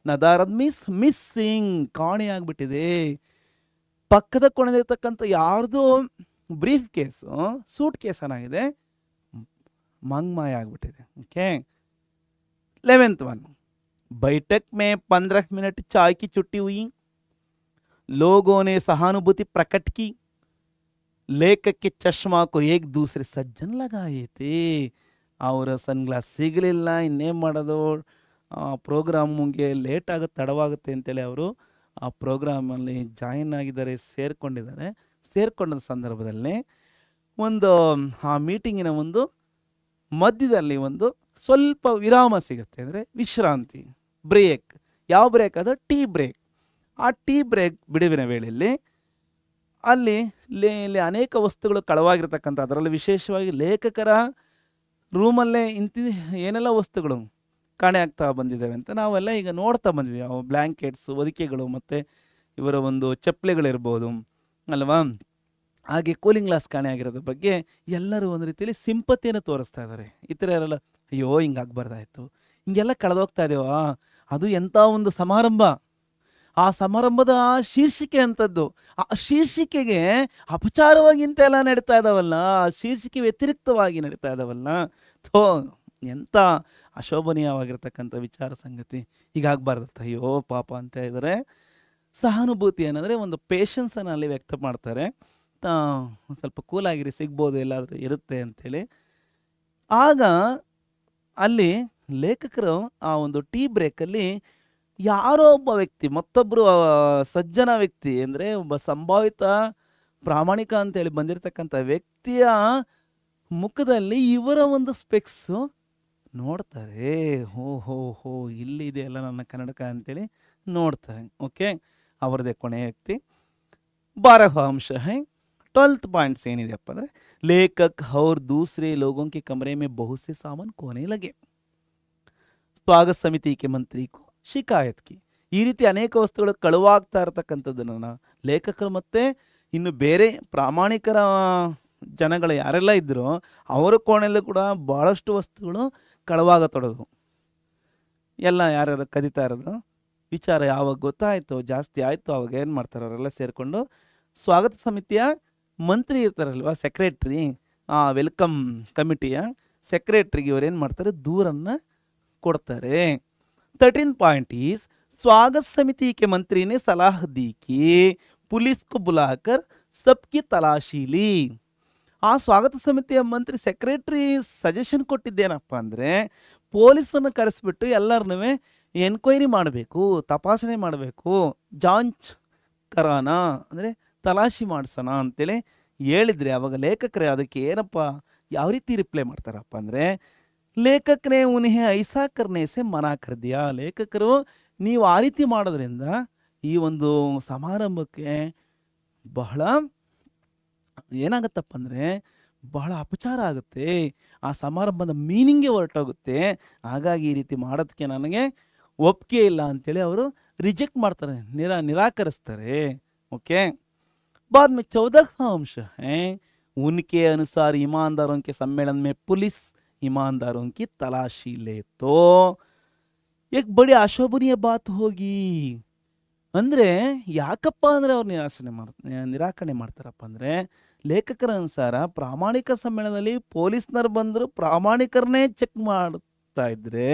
ನದಾರದ್ ಮೀನ್ಸ್ ಮಿಸ್ಸಿಂಗ್, ಕಾಣೆ ಆಗಿಬಿಟ್ಟಿದೆ. ಪಕ್ಕದ ಕೋಣೆಯಲ್ಲಿರ್ತಕ್ಕಂಥ ಯಾರ್ದು ಬ್ರೀಫ್ ಕೇಸು, ಸೂಟ್ ಕೇಸ್ ಏನಾಗಿದೆ, ಮಾಯ ಆಗಿಬಿಟ್ಟಿದೆ. Okay, 11th one. बैठक में 15 मिनट चाय की छुट्टी हुई. लोगों ने सहानुभूति प्रकट की. लेखक के चश्मा को एक दूसरे सज्जन लगाए थे. ಅವರ ಸನ್ ಗ್ಲಾಸ್ ಸಿಗಲಿಲ್ಲ, ಇನ್ನೇನು ಮಾಡೋದು, ಪ್ರೋಗ್ರಾಮ್ಗೆ ಲೇಟ್ ಆಗುತ್ತೆ, ತಡವಾಗುತ್ತೆ ಅಂತೇಳಿ ಅವರು ಆ ಪ್ರೋಗ್ರಾಮಲ್ಲಿ ಜಾಯಿನ್ ಆಗಿದ್ದಾರೆ, ಸೇರಿಕೊಂಡಿದ್ದಾರೆ. ಸೇರಿಕೊಂಡ ಸಂದರ್ಭದಲ್ಲಿ ಆ ಮೀಟಿಂಗಿನ ಮಧ್ಯದಲ್ಲಿ ಸ್ವಲ್ಪ ವಿರಾಮ ಸಿಗುತ್ತೆ, ಅಂದರೆ ವಿಶ್ರಾಂತಿ, ಬ್ರೇಕ್. ಯಾವ ಬ್ರೇಕ್? ಅದು ಟೀ ಬ್ರೇಕ್. ಆ ಟೀ ಬ್ರೇಕ್ ಬಿಡುವಿನ ವೇಳೆಯಲ್ಲಿ ಅಲ್ಲಿ ಅನೇಕ ವಸ್ತುಗಳು ಕಳವಾಗಿರ್ತಕ್ಕಂಥ, ಅದರಲ್ಲಿ ವಿಶೇಷವಾಗಿ ಲೇಖಕರ ರೂಮಲ್ಲೇ ಏನೆಲ್ಲ ವಸ್ತುಗಳು ಕಾಣೆ ಆಗ್ತಾ ಬಂದಿದ್ದಾವೆ ಅಂತ ನಾವೆಲ್ಲ ಈಗ ನೋಡ್ತಾ ಬಂದಿದ್ದೀವಿ. ಅವು ಬ್ಲ್ಯಾಂಕೆಟ್ಸ್, ಹೊದಿಕೆಗಳು, ಮತ್ತು ಇವರ ಒಂದು ಚಪ್ಪಲೆಗಳಿರ್ಬೋದು ಅಲ್ವಾ. ಹಾಗೆ ಕೂಲಿಂಗ್ ಗ್ಲಾಸ್ ಕಾಣೆ ಆಗಿರೋದ್ರ ಬಗ್ಗೆ ಎಲ್ಲರೂ ಒಂದು ರೀತಿಯಲ್ಲಿ ಸಿಂಪತಿಯನ್ನು ತೋರಿಸ್ತಾ ಇದ್ದಾರೆ. ಇತರರೆಲ್ಲ ಅಯ್ಯೋ ಹಿಂಗಾಗ್ಬಾರ್ದಾಯ್ತು, ಹಿಂಗೆಲ್ಲ ಕಳೆದೋಗ್ತಾ ಇದೆಯಾ, ಅದು ಎಂಥ ಒಂದು ಸಮಾರಂಭ, ಆ ಸಮಾರಂಭದ ಶೀರ್ಷಿಕೆ ಅಂಥದ್ದು, ಆ ಶೀರ್ಷಿಕೆಗೆ ಅಪಚಾರವಾಗಿ ಇಂತೆಲ್ಲ ನಡೀತಾ ಇದ್ದಾವಲ್ಲ, ಆ ಶೀರ್ಷಿಕೆ ವ್ಯತಿರಿಕ್ತವಾಗಿ ನಡೀತಾ ಇದ್ದಾವಲ್ಲ, ಥೋ ಎಂಥ ಅಶೋಭನೀಯವಾಗಿರ್ತಕ್ಕಂಥ ವಿಚಾರ ಸಂಗತಿ, ಹೀಗಾಗಬಾರ್ದತ್ತ, ಅಯ್ಯೋ ಪಾಪ ಅಂತ ಇದ್ದಾರೆ. ಸಹಾನುಭೂತಿ ಏನಂದರೆ ಒಂದು ಪೇಷನ್ಸನ್ನು ಅಲ್ಲಿ ವ್ಯಕ್ತ ಮಾಡ್ತಾರೆ. ಸ್ವಲ್ಪ ಕೂಲಾಗಿರಿ, ಸಿಗ್ಬೋದು, ಎಲ್ಲಾದರೂ ಇರುತ್ತೆ ಅಂಥೇಳಿ. ಆಗ ಅಲ್ಲಿ ಲೇಖಕರು ಆ ಒಂದು ಟೀ ಬ್ರೇಕಲ್ಲಿ ಯಾರೋ ಒಬ್ಬ ವ್ಯಕ್ತಿ, ಮತ್ತೊಬ್ಬರು ಸಜ್ಜನ ವ್ಯಕ್ತಿ, ಅಂದರೆ ಒಬ್ಬ ಸಂಭಾವಿತ ಪ್ರಾಮಾಣಿಕ ಅಂತೇಳಿ ಬಂದಿರತಕ್ಕಂಥ ವ್ಯಕ್ತಿಯ ಮುಖದಲ್ಲಿ ಇವರ ಒಂದು ಸ್ಪೆಕ್ಸು ನೋಡ್ತಾರೆ. ಹೋ ಇಲ್ಲಿದೆ ಅಲ್ಲ ನನ್ನ ಕನ್ನಡಕ ಅಂತೇಳಿ ನೋಡ್ತಾರೆ. ಓಕೆ, ಅವರದೇ ಕೊನೆಯ ವ್ಯಕ್ತಿ. 12वां अंश है, 12th पॉइंट्स ಏನಿದೆಯಪ್ಪ ಅಂದರೆ, ಲೇಖಕ್ और दूसरे लोगों के कमरे में बहुत से सामान खोने लगे, ಸ್ವಾಗತ ಸಮಿತಿ ಕೆ ಮಂತ್ರಿ ಕೋ ಶಿಕಾಯತ್ ಕಿ. ಈ ರೀತಿ ಅನೇಕ ವಸ್ತುಗಳು ಕಳುವಾಗ್ತಾ ಇರತಕ್ಕಂಥದ್ದನ್ನು ಲೇಖಕರು ಮತ್ತು ಇನ್ನು ಬೇರೆ ಪ್ರಾಮಾಣಿಕರ ಜನಗಳು ಯಾರೆಲ್ಲ ಇದ್ದರೋ ಅವರ ಕೋಣೆಯಲ್ಲೂ ಕೂಡ ಭಾಳಷ್ಟು ವಸ್ತುಗಳು ಕಳುವಾಗತೊಡಗು. ಎಲ್ಲ ಯಾರ್ಯಾರು ಕದೀತಾ ಇರೋದು ವಿಚಾರ ಯಾವಾಗ ಗೊತ್ತಾಯಿತು, ಜಾಸ್ತಿ ಆಯಿತು, ಅವಾಗ ಏನು ಮಾಡ್ತಾರೆ, ಅವರೆಲ್ಲ ಸೇರಿಕೊಂಡು ಸ್ವಾಗತ ಸಮಿತಿಯ ಮಂತ್ರಿ ಇರ್ತಾರಲ್ವ, ಸೆಕ್ರೆಟ್ರಿ, ವೆಲ್ಕಮ್ ಕಮಿಟಿಯ ಸೆಕ್ರೆಟ್ರಿಗೆ ಇವರೇನು ಮಾಡ್ತಾರೆ, ದೂರನ್ನು ಕೊಡ್ತಾರೆ. 13 पॉइंट इज, स्वागत समिति के मंत्री ने सलाह दी कि पुलिस को बुलाकर सबकी तलाशी ली. ಆ ಸ್ವಾಗತ ಸಮಿತಿಯ ಮಂತ್ರಿ ಸೆಕ್ರೆಟ್ರಿ ಸಜೆಷನ್ ಕೊಟ್ಟಿದ್ದೇನಪ್ಪ ಅಂದರೆ, ಪೊಲೀಸನ್ನು ಕರೆಸಿಬಿಟ್ಟು ಎಲ್ಲರನ್ನೂ ಎನ್ಕ್ವೈರಿ ಮಾಡಬೇಕು, ತಪಾಸಣೆ ಮಾಡಬೇಕು, ಜಾಂಚ್ ಕರಾನ ಅಂದರೆ ತಲಾಶಿ ಮಾಡಿಸೋಣ ಅಂತೇಳಿ ಹೇಳಿದರೆ, ಅವಾಗ ಲೇಖಕರೇ ಅದಕ್ಕೆ ಏನಪ್ಪ ಯಾವ ರೀತಿ ರಿಪ್ಲೈ ಮಾಡ್ತಾರಪ್ಪ ಅಂದರೆ, ಲೇಖಕನೇ ಉನ್ಹೆ ಐಸಾ ಕರ್ನೆ ಸೆ ಮನಾ ಕರ್ ದಿಯಾ. ಲೇಖಕರು ನೀವು ಆ ರೀತಿ ಮಾಡೋದ್ರಿಂದ ಈ ಒಂದು ಸಮಾರಂಭಕ್ಕೆ ಬಹಳ ಏನಾಗುತ್ತಪ್ಪ ಅಂದರೆ ಬಹಳ ಅಪಚಾರ ಆಗುತ್ತೆ, ಆ ಸಮಾರಂಭದ ಮೀನಿಂಗೇ ಹೊರಟೋಗುತ್ತೆ, ಹಾಗಾಗಿ ಈ ರೀತಿ ಮಾಡೋದಕ್ಕೆ ನನಗೆ ಒಪ್ಪಿಗೆ ಇಲ್ಲ ಅಂತೇಳಿ ಅವರು ರಿಜೆಕ್ಟ್ ಮಾಡ್ತಾರೆ, ನಿರಾಕರಿಸ್ತಾರೆ. ಓಕೆ, बाद में 14वां अंश है, उनके अनुसार ईमानदारों के सम्मेलन में पुलिस ईमानदारों की तलाशी ले तो एक बड़ी अशोभनीय बात होगी. ಅಂದರೆ ಯಾಕಪ್ಪ ಅಂದರೆ ಅವ್ರು ನಿರಾಕರಣೆ ಮಾಡ್ತಾರಪ್ಪ ಅಂದರೆ, ಲೇಖಕರ ಅನುಸಾರ ಪ್ರಾಮಾಣಿಕ ಸಮ್ಮೇಳನದಲ್ಲಿ ಪೊಲೀಸ್ನರು ಬಂದರು ಪ್ರಾಮಾಣಿಕರನ್ನೇ ಚೆಕ್ ಮಾಡ್ತಾ ಇದ್ರೆ,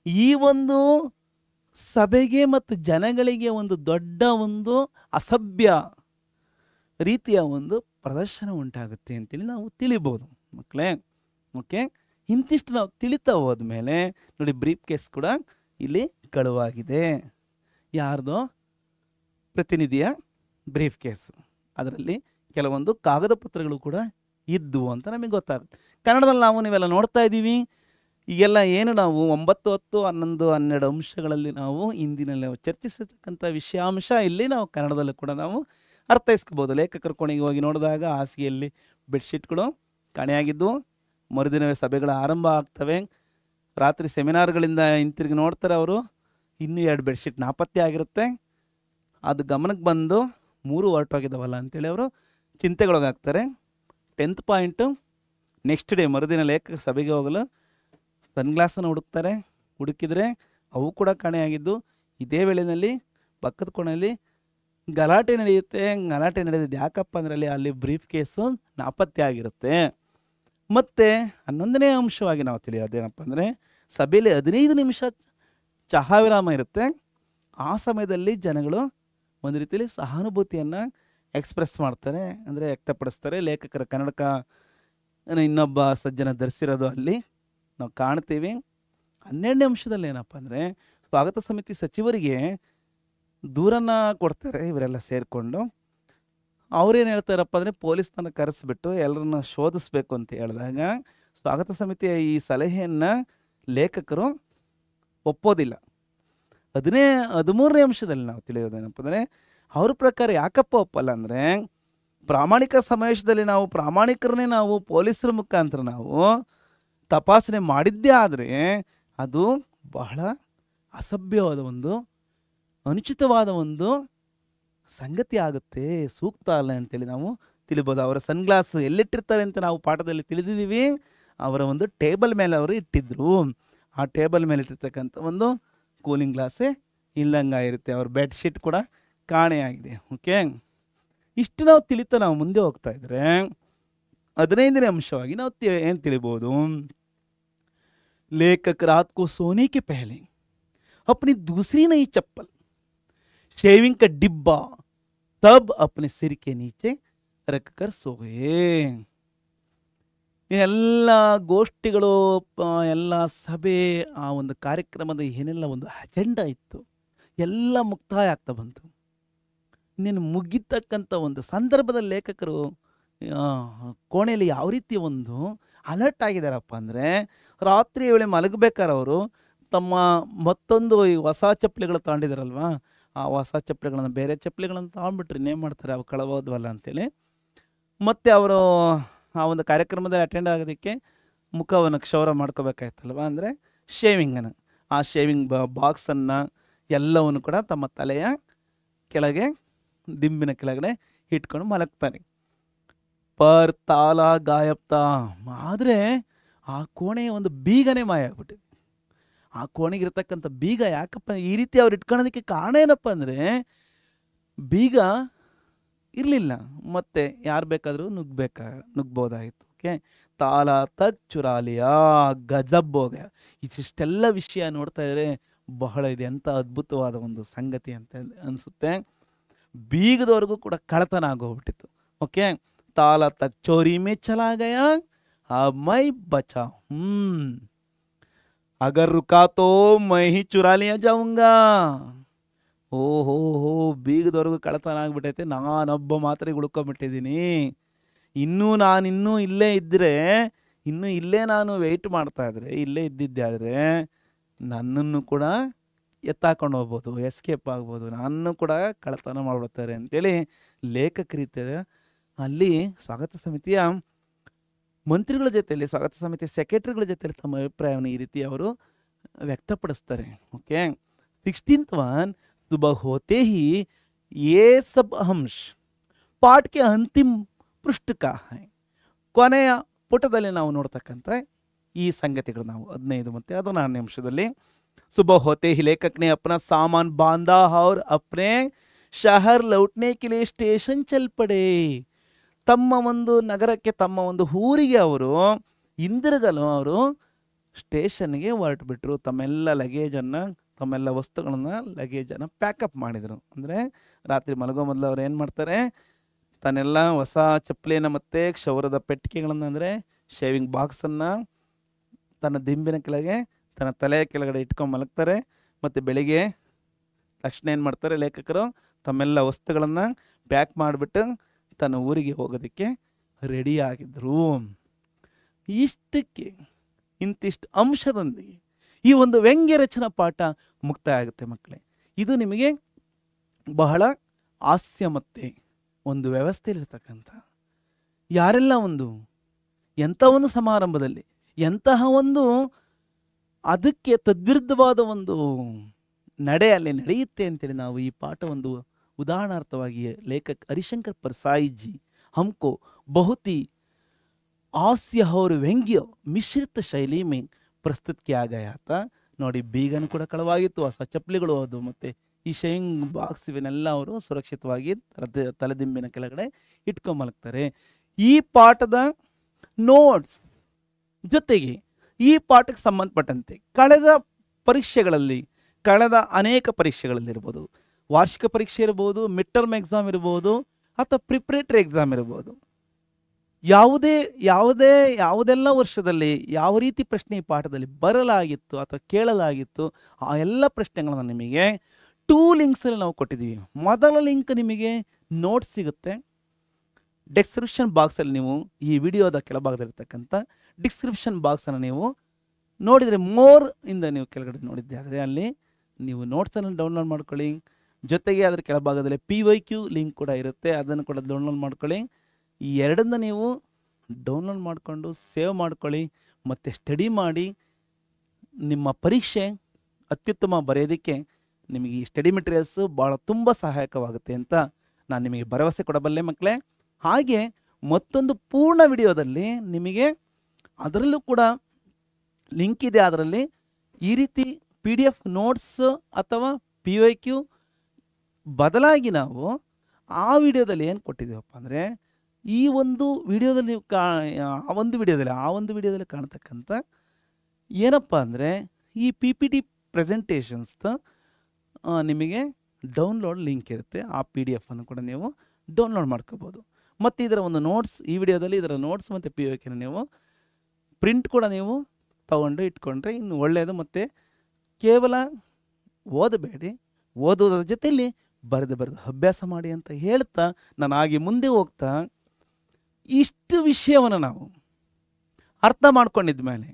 ಈ ಒಂದು ಸಭೆಗೆ ಮತ್ತು ಜನಗಳಿಗೆ ಒಂದು ದೊಡ್ಡ ಒಂದು ಅಸಭ್ಯ ರೀತಿಯ ಒಂದು ಪ್ರದರ್ಶನ ಉಂಟಾಗುತ್ತೆ ಅಂತೇಳಿ ನಾವು ತಿಳಿಬೋದು ಮಕ್ಕಳೇ. ಓಕೆ, ಇಂತಿಷ್ಟು ನಾವು ತಿಳಿತಾ ಹೋದ್ಮೇಲೆ ನೋಡಿ, ಬ್ರೀಫ್ ಕೇಸ್ ಕೂಡ ಇಲ್ಲಿ ಕಳುವಾಗಿದೆ. ಯಾರ್ದೋ ಪ್ರತಿನಿಧಿಯ ಬ್ರೀಫ್ ಕೇಸ್, ಅದರಲ್ಲಿ ಕೆಲವೊಂದು ಕಾಗದ ಪತ್ರಗಳು ಕೂಡ ಇದ್ದವು ಅಂತ ನಮಗೆ ಗೊತ್ತಾಗುತ್ತೆ. ಕನ್ನಡದಲ್ಲಿ ನೀವೆಲ್ಲ ನೋಡ್ತಾ ಇದ್ದೀವಿ. ಈಗೆಲ್ಲ ಏನು ನಾವು 9, 10, 11, 12 ಅಂಶಗಳಲ್ಲಿ ನಾವು ಹಿಂದಿನಲ್ಲಿ ಚರ್ಚಿಸತಕ್ಕಂಥ ವಿಷಯಾಂಶ ಇಲ್ಲಿ ನಾವು ಕನ್ನಡದಲ್ಲೂ ಕೂಡ ನಾವು ಅರ್ಥೈಸ್ಕೋಬೋದು. ಲೇಖಕರ ಕೋಣೆಗೆ ಹೋಗಿ ನೋಡಿದಾಗ ಹಾಸಿಗೆಯಲ್ಲಿ ಬೆಡ್ಶೀಟ್ಗಳು ಕಾಣೆಯಾಗಿದ್ದು, ಮರುದಿನವೇ ಸಭೆಗಳು ಆರಂಭ ಆಗ್ತವೆ. ರಾತ್ರಿ ಸೆಮಿನಾರ್ಗಳಿಂದ ಹಿಂತಿರುಗಿ ನೋಡ್ತಾರೆ ಅವರು, ಇನ್ನೂ 2 ಬೆಡ್ಶೀಟ್ ನಾಪತ್ತೆ ಆಗಿರುತ್ತೆ. ಅದು ಗಮನಕ್ಕೆ ಬಂದು 3 ಹೊರಟೋಗಿದ್ದಾವಲ್ಲ ಅಂತೇಳಿ ಅವರು ಚಿಂತೆಗೊಳಗಾಗ್ತಾರೆ. 10th ಪಾಯಿಂಟು, ನೆಕ್ಸ್ಟ್ ಡೇ ಮರುದಿನ ಲೇಖಕ ಸಭೆಗೆ ಹೋಗಲು ಸನ್ಗ್ಲಾಸನ್ನು ಹುಡುಕ್ತಾರೆ. ಹುಡುಕಿದರೆ ಅವು ಕೂಡ ಕಾಣೆಯಾಗಿದ್ದು, ಇದೇ ವೇಳೆಯಲ್ಲಿ ಪಕ್ಕದ ಕೋಣೆಯಲ್ಲಿ ಗಲಾಟೆ ನಡೆಯುತ್ತೆ. ಗಲಾಟೆ ನಡೆದಿದ್ದು ಯಾಕಪ್ಪ ಅಂದರೆ ಅಲ್ಲಿ ಬ್ರೀಫ್ ಕೇಸು ನಾಪತ್ತೆ ಆಗಿರುತ್ತೆ. ಮತ್ತು 11ನೇ ಅಂಶವಾಗಿ ನಾವು ತಿಳಿಯೋದೇನಪ್ಪ ಅಂದರೆ, ಸಭೆಯಲ್ಲಿ 15 ನಿಮಿಷ ಚಹಾ ವಿರಾಮ ಇರುತ್ತೆ. ಆ ಸಮಯದಲ್ಲಿ ಜನಗಳು ಒಂದು ರೀತಿಯಲ್ಲಿ ಸಹಾನುಭೂತಿಯನ್ನು ಎಕ್ಸ್ಪ್ರೆಸ್ ಮಾಡ್ತಾರೆ, ಅಂದರೆ ವ್ಯಕ್ತಪಡಿಸ್ತಾರೆ. ಲೇಖಕರ ಕನ್ನಡಕ ಇನ್ನೊಬ್ಬ ಸಜ್ಜನ ಧರಿಸಿರೋದು ಅಲ್ಲಿ ನಾವು ಕಾಣ್ತೀವಿ. 12ನೇ ಅಂಶದಲ್ಲಿ ಏನಪ್ಪ ಅಂದರೆ, ಸ್ವಾಗತ ಸಮಿತಿ ಸಚಿವರಿಗೆ ದೂರನ್ನು ಕೊಡ್ತಾರೆ ಇವರೆಲ್ಲ ಸೇರಿಕೊಂಡು. ಅವ್ರೇನು ಹೇಳ್ತಾರಪ್ಪ ಅಂದರೆ, ಪೊಲೀಸ್ನನ್ನು ಕರೆಸಿಬಿಟ್ಟು ಎಲ್ಲರನ್ನ ಶೋಧಿಸ್ಬೇಕು ಅಂತ ಹೇಳಿದಾಗ, ಸ್ವಾಗತ ಸಮಿತಿಯ ಈ ಸಲಹೆಯನ್ನು ಲೇಖಕರು ಒಪ್ಪೋದಿಲ್ಲ. 13ನೇ ಅಂಶದಲ್ಲಿ ನಾವು ತಿಳಿಯೋದೇನಪ್ಪ ಅಂದರೆ, ಅವ್ರ ಪ್ರಕಾರ ಯಾಕಪ್ಪ ಒಪ್ಪಲ್ಲ ಅಂದರೆ, ಪ್ರಾಮಾಣಿಕ ಸಮಾವೇಶದಲ್ಲಿ ನಾವು ಪ್ರಾಮಾಣಿಕರನ್ನೇ ನಾವು ಪೊಲೀಸರ ಮುಖಾಂತರ ನಾವು ತಪಾಸಣೆ ಮಾಡಿದ್ದೇ ಆದರೆ ಅದು ಬಹಳ ಅಸಭ್ಯವಾದ ಒಂದು ಅನುಚಿತವಾದ ಒಂದು ಸಂಗತಿ ಆಗುತ್ತೆ, ಸೂಕ್ತ ಅಲ್ಲ ಅಂತೇಳಿ ನಾವು ತಿಳಿಬೋದು. ಅವರ ಸನ್ಗ್ಲಾಸ್ ಎಲ್ಲಿಟ್ಟಿರ್ತಾರೆ ಅಂತ ನಾವು ಪಾಠದಲ್ಲಿ ತಿಳಿದಿದ್ದೀವಿ. ಅವರ ಒಂದು ಟೇಬಲ್ ಮೇಲೆ ಅವರು ಇಟ್ಟಿದ್ರು. ಆ ಟೇಬಲ್ ಮೇಲೆ ಇಟ್ಟಿರ್ತಕ್ಕಂಥ ಒಂದು ಕೂಲಿಂಗ್ ಗ್ಲಾಸೇ ಇಲ್ಲಂಗಾಗಿರುತ್ತೆ. ಅವ್ರ ಬೆಡ್ಶೀಟ್ ಕೂಡ ಕಾಣೆಯಾಗಿದೆ. ಓಕೆ, ಇಷ್ಟು ನಾವು ತಿಳಿತಾ ನಾವು ಮುಂದೆ ಹೋಗ್ತಾ ಇದ್ರೆ 15ನೇ ಅಂಶವಾಗಿ ನಾವು ಏನು ತಿಳಿಬೋದು, लेखक रात को सोने के पहले अपनी दूसरी नई चप्पल, शेविंग का डिब्बा तब अपने सिर के नीचे रखकर सोए. ಎಲ್ಲ ಗೋಷ್ಠಿಗಳು, ಎಲ್ಲ ಸಭೆ, ಆ ಒಂದು ಕಾರ್ಯಕ್ರಮದ ಏನೆಲ್ಲ ಒಂದು ಅಜೆಂಡಾ ಇತ್ತು ಎಲ್ಲ ಮುಕ್ತಾಯ ಆಗ್ತಾ ಬಂತು. ಇನ್ನೇನು ಮುಗಿತಕ್ಕಂಥ ಒಂದು ಸಂದರ್ಭದಲ್ಲಿ ಲೇಖಕರು ಕೋಣೆಯಲ್ಲಿ ಯಾವ ರೀತಿ ಒಂದು ಅಲರ್ಟ್ ಆಗಿದ್ದಾರಪ್ಪ ಅಂದರೆ, ರಾತ್ರಿ ವೇಳೆ ಮಲಗಬೇಕಾದ್ರೆ ಅವರು ತಮ್ಮ ಮತ್ತೊಂದು ಈ ಹೊಸ ಚಪ್ಪಲಿಗಳು ತಗೊಂಡಿದ್ದಾರಲ್ವ, ಆ ಹೊಸ ಚಪ್ಪಲಿಗಳನ್ನು ಬೇರೆ ಚಪ್ಪಲಿಗಳನ್ನು ತಗೊಂಡ್ಬಿಟ್ರೆ ಇನ್ನೇನು ಮಾಡ್ತಾರೆ, ಅವು ಕಳಬೋದ್ವಲ್ಲ ಅಂತೇಳಿ ಮತ್ತು ಅವರು ಆ ಒಂದು ಕಾರ್ಯಕ್ರಮದಲ್ಲಿ ಅಟೆಂಡ್ ಆಗೋದಕ್ಕೆ ಮುಖವನ್ನು ಕ್ಷೌರ ಮಾಡ್ಕೋಬೇಕಾಯ್ತಲ್ವ, ಅಂದರೆ ಶೇವಿಂಗನ್ನು, ಆ ಶೇವಿಂಗ್ ಬಾಕ್ಸನ್ನು ಎಲ್ಲವನ್ನು ಕೂಡ ತಮ್ಮ ತಲೆಯ ಕೆಳಗೆ ದಿಂಬಿನ ಕೆಳಗಡೆ ಇಟ್ಕೊಂಡು ಮಲಗ್ತಾರೆ. ಪರ್ ತಾಲ ಗಾಯಬ್ತಾ, ಆದರೆ ಆ ಕೋಣೆಯ ಒಂದು ಬೀಗನೇ ಮಾಯ ಆಗ್ಬಿಟ್ಟಿದೆ. ಆ ಕೋಣೆಗಿರ್ತಕ್ಕಂಥ ಬೀಗ ಯಾಕಪ್ಪ ಈ ರೀತಿ ಅವ್ರು ಇಟ್ಕೊಳ್ಳೋದಕ್ಕೆ ಕಾರಣ ಏನಪ್ಪ ಅಂದರೆ, ಬೀಗ ಇರಲಿಲ್ಲ, ಮತ್ತು ಯಾರು ಬೇಕಾದರೂ ನುಗ್ಬೋದಾಗಿತ್ತು. ಓಕೆ, ತಾಲ ತಕ್ ಚುರಾಲಿಯ ಗಜಬ್ ಹೋಗ. ಇಷ್ಟೆಲ್ಲ ವಿಷಯ ನೋಡ್ತಾ ಇದ್ರೆ ಬಹಳ ಇದೆ, ಎಂಥ ಅದ್ಭುತವಾದ ಒಂದು ಸಂಗತಿ ಅಂತ ಅನಿಸುತ್ತೆ. ಬೀಗದವರೆಗೂ ಕೂಡ ಕಳತನ ಆಗೋಗ್ಬಿಟ್ಟಿತ್ತು. ಓಕೆ, ತಾಲ ತಕ್ ಚೋರಿ ಮೇ ಚಲಾ ಗಯಾ अब मैं बचा अगर रुका तो मैं ही चुरा लिया जाऊंगा. ಓಹೋ ಬೀಗದವರೆಗೂ ಕಳತನ ಆಗ್ಬಿಟ್ಟೈತೆ, ನಾನೊಬ್ಬ ಮಾತ್ರ ಉಳ್ಕೊಂಬಿಟ್ಟಿದ್ದೀನಿ. ನಾನಿನ್ನೂ ಇಲ್ಲೇ ಇದ್ದರೆ, ಇಲ್ಲೇ ನಾನು ವೆಯ್ಟ್ ಮಾಡ್ತಾ ಇದ್ರೆ, ಇಲ್ಲೇ ಇದ್ದಿದ್ದೆ ಆದರೆ ನನ್ನನ್ನು ಕೂಡ ಎತ್ತಾಕೊಂಡು ಹೋಗ್ಬೋದು, ಎಸ್ಕೇಪ್ ಆಗ್ಬೋದು, ನನ್ನನ್ನು ಕೂಡ ಕಳತನ ಮಾಡ್ಬಿಡ್ತಾರೆ ಅಂತೇಳಿ ಲೇಖಕರಿದ್ದಾರೆ. ಅಲ್ಲಿ ಸ್ವಾಗತ ಸಮಿತಿಯ ಮಂತ್ರಿಗಳ ಜೊತೆಯಲ್ಲಿ, ಸ್ವಾಗತ ಸಮಿತಿಯ ಸೆಕ್ರೆಟರಿಗಳ ಜೊತೆಯಲ್ಲಿ ತಮ್ಮ ಅಭಿಪ್ರಾಯವನ್ನು ಈ ರೀತಿ ಅವರು ವ್ಯಕ್ತಪಡಿಸ್ತಾರೆ. ಓಕೆ, 16th वन सुबह होते ही ये सब अंश पाठ के अंतिम पृष्ठ का है. ಕೊನೆಯ ಪುಟದಲ್ಲಿ ನಾವು ನೋಡ್ತಕ್ಕಂಥ ಈ ಸಂಗತಿಗಳು ನಾವು 15 ಮತ್ತು 16ನೇ ಅಂಶದಲ್ಲಿ, सुबह होते ही लेखक ने अपना सामान बांधा और अपने शहर लौटने के लिए स्टेशन चल पड़े. ತಮ್ಮ ಒಂದು ನಗರಕ್ಕೆ, ತಮ್ಮ ಒಂದು ಊರಿಗೆ ಅವರು ಹಿಂದಿರುಗಲು ಅವರು ಸ್ಟೇಷನ್ಗೆ ಹೊರಟುಬಿಟ್ರು. ತಮ್ಮೆಲ್ಲ ಲಗೇಜನ್ನು, ತಮ್ಮೆಲ್ಲ ವಸ್ತುಗಳನ್ನು, ಲಗೇಜನ್ನು ಪ್ಯಾಕಪ್ ಮಾಡಿದರು. ಅಂದರೆ ರಾತ್ರಿ ಮಲಗೋ ಮೊದಲು ಅವ್ರು ಏನು ಮಾಡ್ತಾರೆ, ತನ್ನೆಲ್ಲ ಹೊಸ ಚಪ್ಪಲಿಯನ್ನು ಮತ್ತು ಕ್ಷೌರದ ಪೆಟ್ಟಿಗೆಗಳನ್ನು, ಅಂದರೆ ಶೇವಿಂಗ್ ಬಾಕ್ಸನ್ನು ತನ್ನ ದಿಂಬಿನ ಕೆಳಗೆ, ತನ್ನ ತಲೆಯ ಕೆಳಗಡೆ ಇಟ್ಕೊಂಡು ಮಲಗ್ತಾರೆ. ಮತ್ತು ಬೆಳಿಗ್ಗೆ ತಕ್ಷಣ ಏನು ಮಾಡ್ತಾರೆ ಲೇಖಕರು, ತಮ್ಮೆಲ್ಲ ವಸ್ತುಗಳನ್ನು ಪ್ಯಾಕ್ ಮಾಡಿಬಿಟ್ಟು ತನ್ನ ಊರಿಗೆ ಹೋಗೋದಕ್ಕೆ ರೆಡಿಯಾಗಿದ್ದರು. ಇಷ್ಟಕ್ಕೆ ಇಂತಿಷ್ಟು ಅಂಶದೊಂದಿಗೆ ಈ ಒಂದು ವ್ಯಂಗ್ಯ ರಚನಾ ಪಾಠ ಮುಕ್ತಾಯ ಆಗುತ್ತೆ ಮಕ್ಕಳೇ. ಇದು ನಿಮಗೆ ಬಹಳ ಹಾಸ್ಯ ಮತ್ತು ಒಂದು ವ್ಯವಸ್ಥೆಯಲ್ಲಿರ್ತಕ್ಕಂಥ, ಯಾರೆಲ್ಲ ಒಂದು ಎಂಥ ಒಂದು ಸಮಾರಂಭದಲ್ಲಿ, ಎಂತಹ ಒಂದು ಅದಕ್ಕೆ ತದ್ವಿರುದ್ಧವಾದ ಒಂದು ನಡೆ ಅಲ್ಲಿ ನಡೆಯುತ್ತೆ ಅಂತೇಳಿ ನಾವು ಈ ಪಾಠ ಒಂದು ಉದಾಹರಣಾರ್ಥವಾಗಿ लेखक हरिशंकर परसाई जी हमको बहुत ही हास्य और ವ್ಯಂಗ್ಯ ಮಿಶ್ರಿತ ಶೈಲಿ में ಪ್ರಸ್ತುತ किया गया था. ನೋಡಿ, ಬೀಗನು ಕೂಡ ಕಳವಾಗಿತ್ತು, ಹೊಸ ಚಪ್ಪಲಿಗಳು ಅದು, ಮತ್ತು ಈ ಶೇವಿಂಗ್ ಬಾಕ್ಸ್ ಇವನ್ನೆಲ್ಲ ಅವರು ಸುರಕ್ಷಿತವಾಗಿ ತಲೆದಿಂಬಿನ ಕೆಳಗಡೆ ಇಟ್ಕೊಂಡು ಮಲಗ್ತಾರೆ. ಈ ಪಾಠದ ನೋಟ್ಸ್ ಜೊತೆಗೆ ಈ ಪಾಠಕ್ಕೆ ಸಂಬಂಧಪಟ್ಟಂತೆ ಕಳೆದ ಅನೇಕ ಪರೀಕ್ಷೆಗಳಲ್ಲಿರ್ಬೋದು, ವಾರ್ಷಿಕ ಪರೀಕ್ಷೆ ಇರ್ಬೋದು, ಮಿಡ್ ಟರ್ಮ್ ಎಕ್ಸಾಮ್ ಇರ್ಬೋದು, ಅಥವಾ ಪ್ರಿಪ್ರೇಟರಿ ಎಕ್ಸಾಮ್ ಇರ್ಬೋದು, ಯಾವುದೆಲ್ಲ ವರ್ಷದಲ್ಲಿ ಯಾವ ರೀತಿ ಪ್ರಶ್ನೆ ಈ ಪಾಠದಲ್ಲಿ ಬರಲಾಗಿತ್ತು ಅಥವಾ ಕೇಳಲಾಗಿತ್ತು, ಆ ಎಲ್ಲ ಪ್ರಶ್ನೆಗಳನ್ನು ನಿಮಗೆ 2 ಲಿಂಕ್ಸಲ್ಲಿ ನಾವು ಕೊಟ್ಟಿದ್ದೀವಿ. ಮೊದಲ ಲಿಂಕ್ ನಿಮಗೆ ನೋಟ್ಸ್ ಸಿಗುತ್ತೆ ಡಿಸ್ಕ್ರಿಪ್ಷನ್ ಬಾಕ್ಸಲ್ಲಿ. ನೀವು ಈ ವಿಡಿಯೋದ ಕೆಳಭಾಗದಲ್ಲಿರ್ತಕ್ಕಂಥ ಡಿಸ್ಕ್ರಿಪ್ಷನ್ ಬಾಕ್ಸನ್ನು ನೀವು ನೋಡಿದರೆ ಮೋರ್ ಇಂದ ನೀವು ಕೆಳಗಡೆ ನೋಡಿದ್ದೆ ಆದರೆ ಅಲ್ಲಿ ನೀವು ನೋಟ್ಸನ್ನು ಡೌನ್ಲೋಡ್ ಮಾಡ್ಕೊಳ್ಳಿ. ಜೊತೆಗೆ ಅದರ ಕೆಳಭಾಗದಲ್ಲಿ PYQ ಲಿಂಕ್ ಕೂಡ ಇರುತ್ತೆ, ಅದನ್ನು ಕೂಡ ಡೌನ್ಲೋಡ್ ಮಾಡ್ಕೊಳ್ಳಿ. ಈ ಎರಡನ್ನ ನೀವು ಡೌನ್ಲೋಡ್ ಮಾಡಿಕೊಂಡು ಸೇವ್ ಮಾಡ್ಕೊಳ್ಳಿ ಮತ್ತು ಸ್ಟಡಿ ಮಾಡಿ. ನಿಮ್ಮ ಪರೀಕ್ಷೆ ಅತ್ಯುತ್ತಮ ಬರೆಯೋದಕ್ಕೆ ನಿಮಗೆ ಈ ಸ್ಟಡಿ ಮೆಟೀರಿಯಲ್ಸು ಭಾಳ ತುಂಬ ಸಹಾಯಕವಾಗುತ್ತೆ ಅಂತ ನಾನು ನಿಮಗೆ ಭರವಸೆ ಕೊಡಬಲ್ಲೆ ಮಕ್ಕಳೇ. ಹಾಗೆ ಮತ್ತೊಂದು ಪೂರ್ಣ ವಿಡಿಯೋದಲ್ಲಿ ನಿಮಗೆ ಅದರಲ್ಲೂ ಕೂಡ ಲಿಂಕ್ ಇದೆ. ಅದರಲ್ಲಿ ಈ ರೀತಿ PDF ನೋಟ್ಸ್ ಅಥವಾ PYQ ಬದಲಾಗಿ ನಾವು ಆ ವಿಡಿಯೋದಲ್ಲಿ ಏನು ಕೊಟ್ಟಿದ್ದೀವಪ್ಪ ಅಂದರೆ, ಈ ಒಂದು ವಿಡಿಯೋದಲ್ಲಿ ನೀವು ಆ ಒಂದು ವಿಡಿಯೋದಲ್ಲಿ ಕಾಣ್ತಕ್ಕಂಥ ಏನಪ್ಪ ಅಂದರೆ ಈ PPT ಪ್ರೆಸೆಂಟೇಷನ್ಸ್ ನಿಮಗೆ ಡೌನ್ಲೋಡ್ ಲಿಂಕ್ ಇರುತ್ತೆ. ಆ PDF ಅನ್ನು ಕೂಡ ನೀವು ಡೌನ್ಲೋಡ್ ಮಾಡ್ಕೋಬೋದು. ಮತ್ತು ಇದರ ಒಂದು ನೋಟ್ಸ್, ಈ ವಿಡಿಯೋದಲ್ಲಿ ಇದರ ನೋಟ್ಸ್ ಮತ್ತು PYQ ನೀವು ಪ್ರಿಂಟ್ ಕೂಡ ನೀವು ತಗೊಂಡು ಇಟ್ಕೊಂಡ್ರೆ ಇನ್ನು ಒಳ್ಳೆಯದು. ಮತ್ತು ಕೇವಲ ಓದಬೇಡಿ, ಓದೋದ್ರ ಜೊತೆಯಲ್ಲಿ ಬರೆದು ಅಭ್ಯಾಸ ಮಾಡಿ ಅಂತ ಹೇಳ್ತಾ ನಾನು ಹಾಗೆ ಮುಂದೆ ಹೋಗ್ತಾ, ಇಷ್ಟು ವಿಷಯವನ್ನು ನಾವು ಅರ್ಥ ಮಾಡ್ಕೊಂಡಿದ್ದ ಮೇಲೆ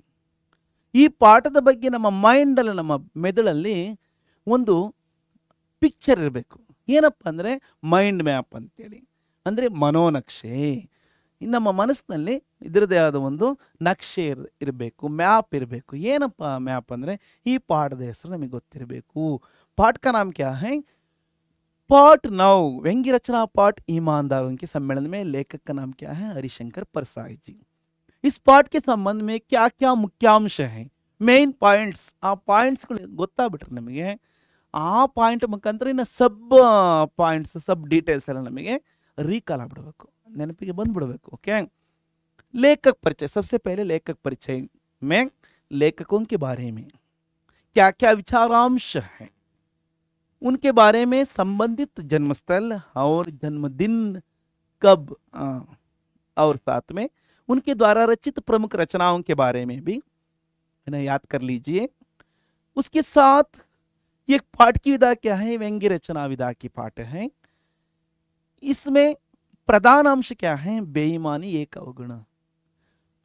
ಈ ಪಾಠದ ಬಗ್ಗೆ ನಮ್ಮ ಮೈಂಡಲ್ಲಿ, ನಮ್ಮ ಮೆದುಳಲ್ಲಿ ಒಂದು ಪಿಕ್ಚರ್ ಇರಬೇಕು. ಏನಪ್ಪ ಅಂದರೆ ಮೈಂಡ್ ಮ್ಯಾಪ್ ಅಂತೇಳಿ, ಅಂದರೆ ಮನೋನಕ್ಷೆ. ನಮ್ಮ ಮನಸ್ಸಿನಲ್ಲಿ ಇದರದೇ ಆದ ಒಂದು ನಕ್ಷೆ ಇರಬೇಕು, ಮ್ಯಾಪ್ ಇರಬೇಕು. ಏನಪ್ಪ ಮ್ಯಾಪ್ ಅಂದರೆ ಈ ಪಾಠದ ಹೆಸರು ನಮಗೆ ಗೊತ್ತಿರಬೇಕು. पाठ का नाम क्या है? पाठ 9 व्यंग्य रचना पाठ ईमानदारों के सम्मेलन में लेखक का नाम क्या है? हरिशंकर परसाई जी। इस पाठ के संबंध में क्या क्या मुख्यांश है, मेन पॉइंट्स, आ पॉइंट्स ಗೊತ್ತಾಗ್ಬಿಟ್ರೆ ನಮಗೆ ಆ ಪಾಯಿಂಟ್ ಮುಖಾಂತರ ಇನ್ನು ಪಾಯಿಂಟ್ಸ್ ಡೀಟೇಲ್ಸ್ ಎಲ್ಲ ನಮಗೆ ರೀಕಾಲ್ ಆಗ್ಬಿಡಬೇಕು, ನೆನಪಿಗೆ ಬಂದ್ಬಿಡಬೇಕು. ओके, लेखक परिचय। सबसे पहले लेखक परिचय में लेखकों के बारे में क्या क्या विचारांश है, उनके बारे में, संबंधित जन्मस्थल और जन्मदिन कब, और साथ में उनके द्वारा रचित प्रमुख रचनाओं के बारे में भी इन्हें याद कर लीजिए। उसके साथ एक पाठ की विधा क्या है? व्यंग्य रचना विधा की पाठ है। इसमें ಪ್ರಧಾನ ಅಂಶ क्या है? ಬೇಯಿಮಾನಿ ಏಕ ಅವಗುಣ.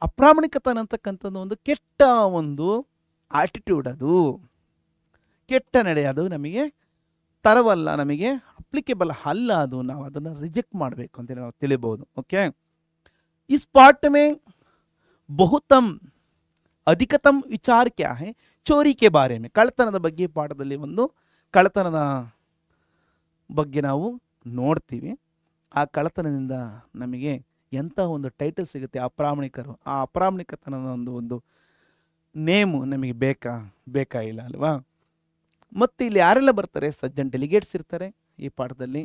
ಅಪ್ರಾಮಾಣಿಕತನ ಅಂತಕ್ಕಂಥದ್ದು ಒಂದು ಕೆಟ್ಟ ಒಂದು ಆಟಿಟ್ಯೂಡ್, ಅದು ಕೆಟ್ಟ ನಡೆ, ಅದು ನಮಗೆ ತರವಲ್ಲ, ನಮಗೆ ಅಪ್ಲಿಕೇಬಲ್ ಅಲ್ಲ, ಅದು ನಾವು ಅದನ್ನು ರಿಜೆಕ್ಟ್ ಮಾಡಬೇಕು ಅಂತೇಳಿ ನಾವು ತಿಳಿಬಹುದು. ಓಕೆ, ಇಸ್ ಪಾಠ में ಬಹುತಮ್ ಅಧಿಕತಮ್ ವಿಚಾರ क्या है? ಚೋರಿ ಕೆ ಬಾರೆ में, ಕಳ್ಳತನದ ಬಗ್ಗೆ ಪಾಠದಲ್ಲಿ ಒಂದು ಕಳ್ಳತನದ ಬಗ್ಗೆ ನಾವು ನೋಡ್ತೀವಿ. ಆ ಕಳ್ಳತನದಿಂದ ನಮಗೆ ಎಂಥ ಒಂದು ಟೈಟಲ್ ಸಿಗುತ್ತೆ, ಅಪ್ರಾಮಾಣಿಕರು. ಆ ಅಪ್ರಾಮಾಣಿಕತನದ ಒಂದು ನೇಮು ನಮಗೆ ಬೇಕಾ ಇಲ್ಲ ಅಲ್ವಾ? ಮತ್ತು ಇಲ್ಲಿ ಯಾರೆಲ್ಲ ಬರ್ತಾರೆ? ಸಜ್ಜನ್ ಡೆಲಿಗೇಟ್ಸ್ ಇರ್ತಾರೆ ಈ ಪಾಠದಲ್ಲಿ.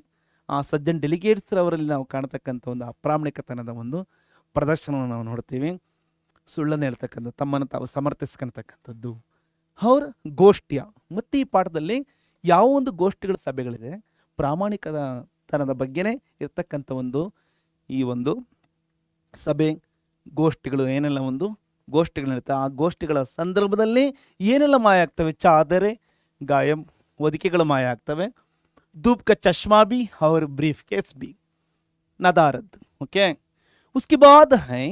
ಆ ಸಜ್ಜನ್ ಡೆಲಿಗೇಟ್ಸ್ ಅವರಲ್ಲಿ ನಾವು ಕಾಣತಕ್ಕಂಥ ಒಂದು ಅಪ್ರಾಮಾಣಿಕತನದ ಒಂದು ಪ್ರದರ್ಶನವನ್ನು ನಾವು ನೋಡ್ತೀವಿ. ಸುಳ್ಳನ್ನು ಹೇಳ್ತಕ್ಕಂಥ, ತಮ್ಮನ್ನು ತಾವು ಸಮರ್ಥಿಸ್ಕೊಳ್ತಕ್ಕಂಥದ್ದು. ಅವ್ರ ಗೋಷ್ಠಿಯ, ಮತ್ತು ಈ ಪಾಠದಲ್ಲಿ ಯಾವ ಒಂದು ಗೋಷ್ಠಿಗಳ ಸಭೆಗಳಿದೆ, ಪ್ರಾಮಾಣಿಕತನದ ಬಗ್ಗೆನೇ ಇರ್ತಕ್ಕಂಥ ಈ ಒಂದು ಸಭೆ ಗೋಷ್ಠಿಗಳು, ಏನೆಲ್ಲ ಒಂದು ಗೋಷ್ಠಿಗಳಿರುತ್ತೆ, ಆ ಗೋಷ್ಠಿಗಳ ಸಂದರ್ಭದಲ್ಲಿ ಏನೆಲ್ಲ ಮಾಯ ಆಗ್ತವೆ? ಚಾದರೆ, ಗಾಯಂ, ಹೊದಿಕೆಗಳು ಮಾಯ ಆಗ್ತವೆ. ಧೂಪ್ ಕ ಚಶ್ಮಾ ಬಿ और ಬ್ರೀಫ್ ಕೇಸ್ ಬಿ ನದಾರದ್. ಓಕೆ, उसके बाद है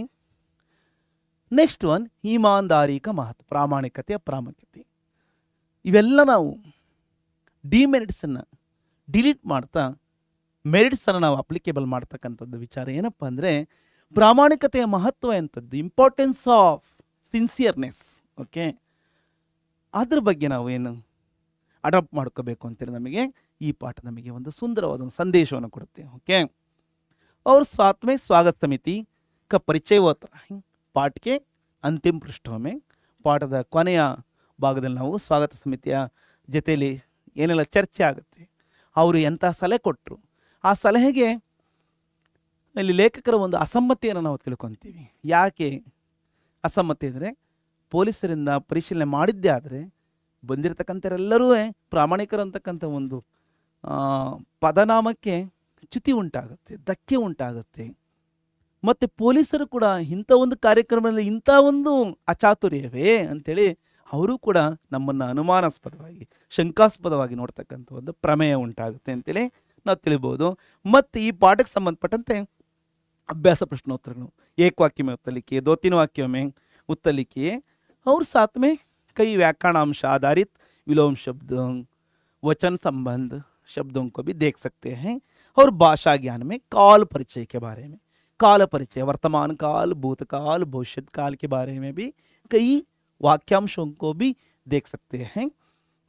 ನೆಕ್ಸ್ಟ್ ಒನ್ ಈಮಾನ್ದಾರಿ ಕ ಮಹತ್ವ, ಪ್ರಾಮಾಣಿಕತೆ, ಅಪ್ರಾಮಾಣಿಕತೆ. ಇವೆಲ್ಲ ನಾವು ಡಿಮೆರಿಟ್ಸನ್ನು ಡಿಲೀಟ್ ಮಾಡ್ತಾ ಮೆರಿಟ್ಸನ್ನು ನಾವು ಅಪ್ಲಿಕೇಬಲ್ ಮಾಡ್ತಕ್ಕಂಥದ್ದು ವಿಚಾರ ಏನಪ್ಪ ಅಂದರೆ ಪ್ರಾಮಾಣಿಕತೆಯ ಮಹತ್ವ ಎಂಥದ್ದು, ಇಂಪಾರ್ಟೆನ್ಸ್ ಆಫ್ ಸಿನ್ಸಿಯರ್ನೆಸ್. ಓಕೆ, ಅದ್ರ ಬಗ್ಗೆ ನಾವು ಏನು ಅಡಾಪ್ಟ್ ಮಾಡ್ಕೋಬೇಕು ಅಂತೇಳಿ ನಮಗೆ ಈ ಪಾಠ ನಮಗೆ ಒಂದು ಸುಂದರವಾದ ಒಂದು ಸಂದೇಶವನ್ನು ಕೊಡುತ್ತೆ. ಓಕೆ, और साथ में स्वागत समिति का परिचय होता है पाठ के अंतिम पृष्ठों में. ಪಾಠದ ಕೊನೆಯ ಭಾಗದಲ್ಲಿ ನಾವು ಸ್ವಾಗತ ಸಮಿತಿಯ ಜೊತೆಯಲ್ಲಿ ಏನೆಲ್ಲ ಚರ್ಚೆ ಆಗುತ್ತೆ, ಅವರು ಎಂಥ ಸಲಹೆ ಕೊಟ್ಟರು, ಆ ಸಲಹೆಗೆ ಇಲ್ಲಿ ಲೇಖಕರ ಒಂದು ಅಸಮ್ಮತಿಯನ್ನು ನಾವು ತಿಳ್ಕೊತೀವಿ. ಯಾಕೆ ಅಸಮ್ಮತಿ ಅಂದರೆ, ಪೊಲೀಸರಿಂದ ಪರಿಶೀಲನೆ ಮಾಡಿದ್ದೇ ಆದರೆ ಬಂದಿರತಕ್ಕಂಥವರೆಲ್ಲರೂ ಪ್ರಾಮಾಣಿಕರು ಅಂತಕ್ಕಂಥ ಒಂದು ಪದನಾಮಕ್ಕೆ ಚ್ಯುತಿ ಉಂಟಾಗುತ್ತೆ, ಧಕ್ಕೆ ಉಂಟಾಗುತ್ತೆ. ಮತ್ತು ಪೊಲೀಸರು ಕೂಡ ಇಂಥ ಒಂದು ಕಾರ್ಯಕ್ರಮದಲ್ಲಿ ಇಂಥ ಒಂದು ಅಚಾತುರ್ಯವೇ ಅಂಥೇಳಿ ಅವರು ಕೂಡ ನಮ್ಮನ್ನು ಅನುಮಾನಾಸ್ಪದವಾಗಿ, ಶಂಕಾಸ್ಪದವಾಗಿ ನೋಡ್ತಕ್ಕಂಥ ಒಂದು ಪ್ರಮೇಯ ಉಂಟಾಗುತ್ತೆ ಅಂತೇಳಿ ನಾವು ತಿಳಿಬೋದು. ಮತ್ತು ಈ ಪಾಠಕ್ಕೆ ಸಂಬಂಧಪಟ್ಟಂತೆ ಅಭ್ಯಾಸ ಪ್ರಶ್ನೋತ್ತರಗಳು, ಏಕವಾಕ್ಯ में उत्तर लिखिए, 2-3 वाक्यों में उत्तर लिखिए और साथ में कई व्याकरणांश आधारित विलोम शब्दों, वचन संबंध शब्दों को भी देख सकते हैं। और भाषा ज्ञान में काल परिचय के बारे में, काल परिचय वर्तमान काल, भूतकाल, भविष्य काल के बारे में भी कई वाक्यांशों को भी देख सकते हैं।